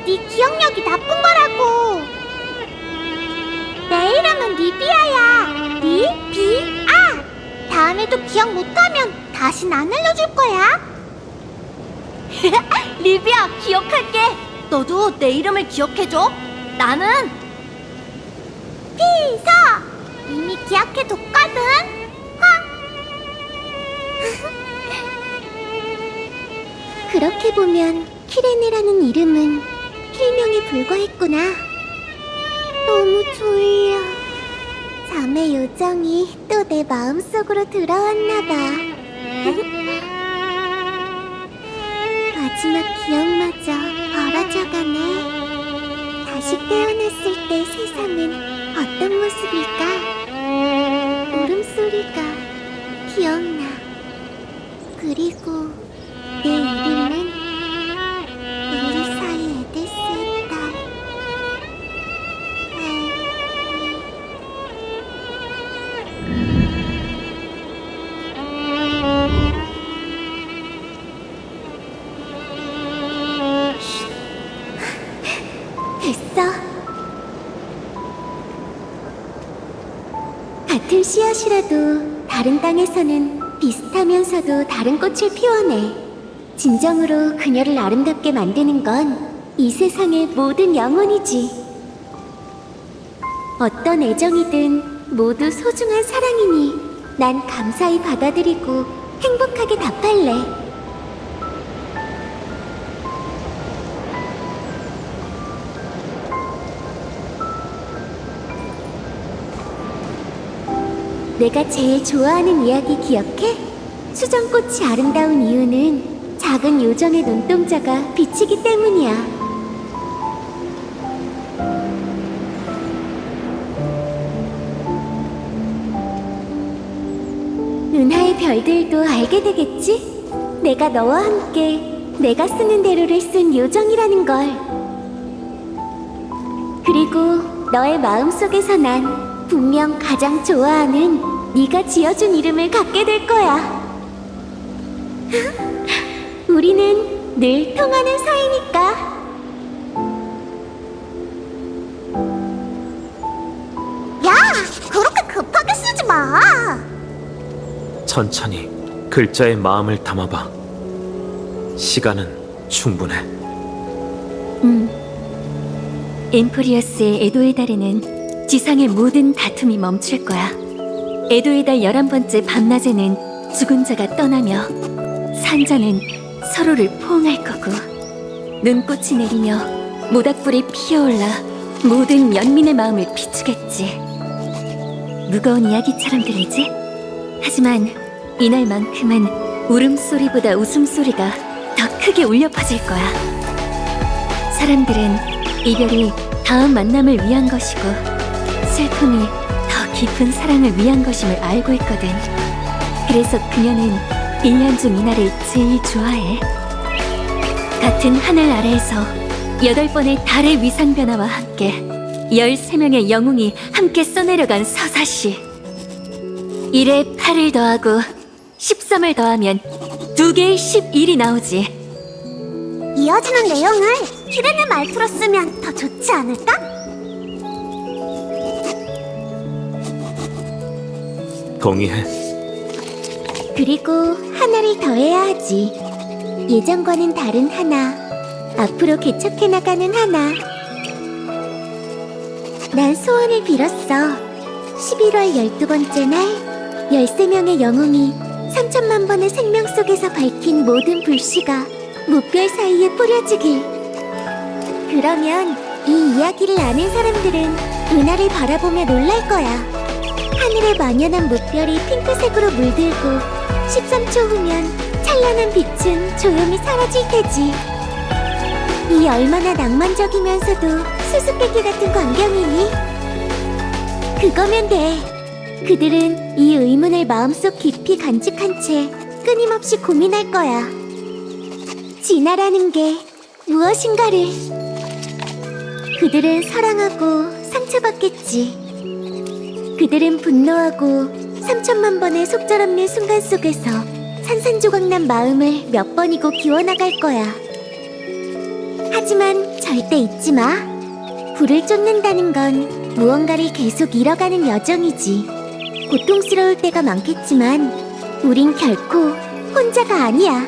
네 기억력이 나쁜 거라고. 내 이름은 리비아야. 리비아. 다음에도 기억 못하면 다신 안 알려줄 거야. 리비야, 기억할게. 너도 내 이름을 기억해줘. 나는 피서. 이미 기억해뒀거든. 그렇게 보면 키레네라는 이름은 필명에 불과했구나. 너무 졸려. 잠의 요정이 또 내 마음속으로 들어왔나봐. 마지막 기억마저 멀어져가네. 다시 깨어났을 때 세상은 어떤 모습일까? 울음소리가 기억나. 그리고 내 이름은 엘리사의 에데스의 딸 됐어. 같은 씨앗이라도 다른 땅에서는 비슷하면서도 다른 꽃을 피워내. 진정으로 그녀를 아름답게 만드는 건 이 세상의 모든 영혼이지. 어떤 애정이든 모두 소중한 사랑이니 난 감사히 받아들이고 행복하게 답할래. 내가 제일 좋아하는 이야기 기억해? 수정꽃이 아름다운 이유는 작은 요정의 눈동자가 비치기 때문이야. 은하의 별들도 알게 되겠지? 내가 너와 함께 내가 쓰는 대로를 쓴 요정이라는 걸. 그리고 너의 마음속에서 난 분명 가장 좋아하는 네가 지어준 이름을 갖게 될 거야. 우리는 늘 통하는 사이니까. 야! 그렇게 급하게 쓰지 마! 천천히 글자에 마음을 담아봐. 시간은 충분해. 엠포리어스의 애도의 달에는 지상의 모든 다툼이 멈출 거야. 에도의 달 11번째 밤낮에는 죽은 자가 떠나며 산자는 서로를 포옹할 거고, 눈꽃이 내리며 모닥불이 피어올라 모든 연민의 마음을 비추겠지. 무거운 이야기처럼 들리지? 하지만 이날만큼은 울음소리보다 웃음소리가 더 크게 울려 퍼질 거야. 사람들은 이별이 다음 만남을 위한 것이고, 슬픔이 더 깊은 사랑을 위한 것임을 알고 있거든. 그래서 그녀는 1년 중 이날을 제일 좋아해. 같은 하늘 아래에서 8번의 달의 위상 변화와 함께 13명의 영웅이 함께 써내려간 서사시. 1에 8을 더하고 13을 더하면 2개의 11이 나오지. 이어지는 내용을 키렌의 말투로 쓰면 더 좋지 않을까? 동의해. 그리고 하나를 더해야 하지. 예전과는 다른 하나, 앞으로 개척해 나가는 하나. 난 소원을 빌었어. 11월 12번째 날 13명의 영웅이 3천만 번의 생명 속에서 밝힌 모든 불씨가 무별 사이에 뿌려지길. 그러면 이 이야기를 아는 사람들은 은하를 바라보며 놀랄 거야. 하늘에 만연한 무별이 핑크색으로 물들고 13초 후면 찬란한 빛은 조용히 사라질 테지. 이 얼마나 낭만적이면서도 수수께끼 같은 광경이니? 그거면 돼. 그들은 이 의문을 마음속 깊이 간직한 채 끊임없이 고민할 거야. 진화라는 게 무엇인가를. 그들은 사랑하고 상처받겠지. 그들은 분노하고 3천만 번의 속절없는 순간 속에서 산산조각난 마음을 몇 번이고 기워나갈 거야. 하지만 절대 잊지 마. 불을 쫓는다는 건 무언가를 계속 잃어가는 여정이지. 고통스러울 때가 많겠지만 우린 결코 혼자가 아니야.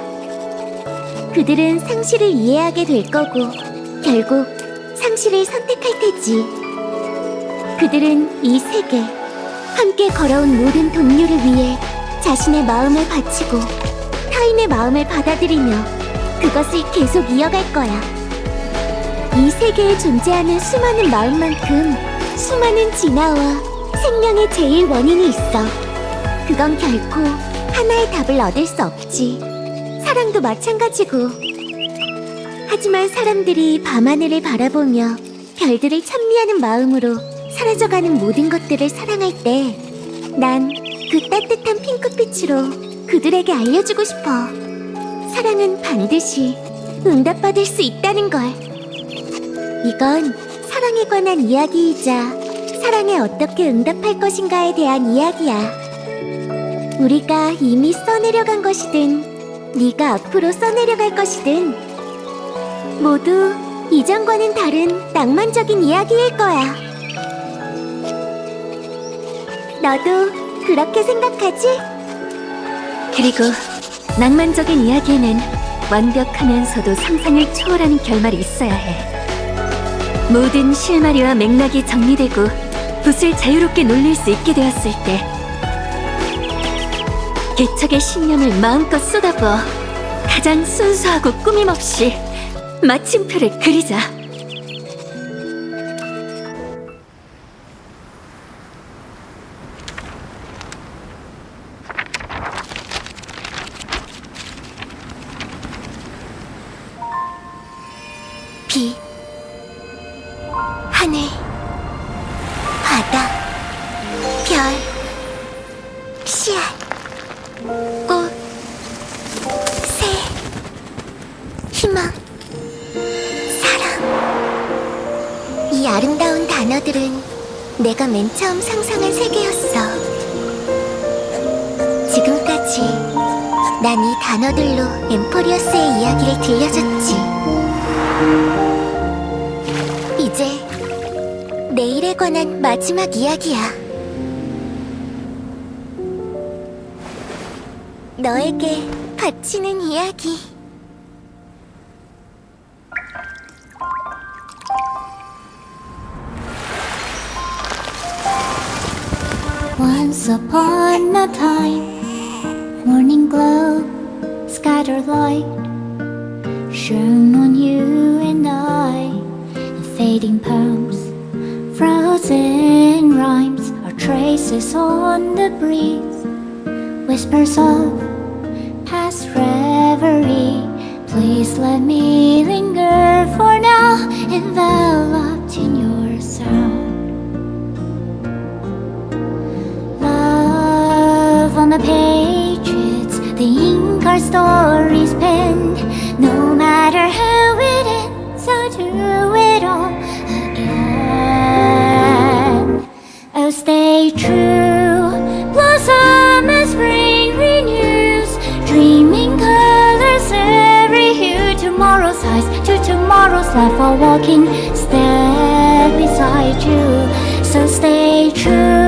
그들은 상실을 이해하게 될 거고 결국 상실을 선택할 테지. 그들은 이 세계, 함께 걸어온 모든 동료를 위해 자신의 마음을 바치고 타인의 마음을 받아들이며 그것을 계속 이어갈 거야. 이 세계에 존재하는 수많은 마음만큼 수많은 진화와 생명의 제일 원인이 있어. 그건 결코 하나의 답을 얻을 수 없지. 사랑도 마찬가지고. 하지만 사람들이 밤하늘을 바라보며 별들을 찬미하는 마음으로 사라져가는 모든 것들을 사랑할 때 난 그 따뜻한 핑크빛으로 그들에게 알려주고 싶어. 사랑은 반드시 응답받을 수 있다는 걸. 이건 사랑에 관한 이야기이자 사랑에 어떻게 응답할 것인가에 대한 이야기야. 우리가 이미 써내려간 것이든 네가 앞으로 써내려갈 것이든 모두 이전과는 다른 낭만적인 이야기일 거야. 너도 그렇게 생각하지? 그리고 낭만적인 이야기에는 완벽하면서도 상상을 초월하는 결말이 있어야 해. 모든 실마리와 맥락이 정리되고 붓을 자유롭게 놀릴 수 있게 되었을 때 개척의 신념을 마음껏 쏟아부어 가장 순수하고 꾸밈없이 마침표를 그리자. 비, 하늘, 바다, 별, 씨앗, 꽃, 새, 희망, 사랑. 이 아름다운 단어들은 내가 맨 처음 상상한 세계였어. 지금까지 난 이 단어들로 엠포리어스의 이야기를 들려줬지. 이제 내일에 관한 마지막 이야기야. 너에게 바치는 이야기. Once upon a time, morning glow, scattered light, shone on you and I. Fading poems, frozen rhymes, or traces on the breeze, whispers of past reverie. Please let me linger for now, enveloped in your sound. Love on the pages, the ink our stories penned. No matter how it ends, I'll do it all again. Oh, stay true, blossom as spring renews, dreaming colors every hue. Tomorrow's eyes to tomorrow's life, while walking step beside you. So stay true.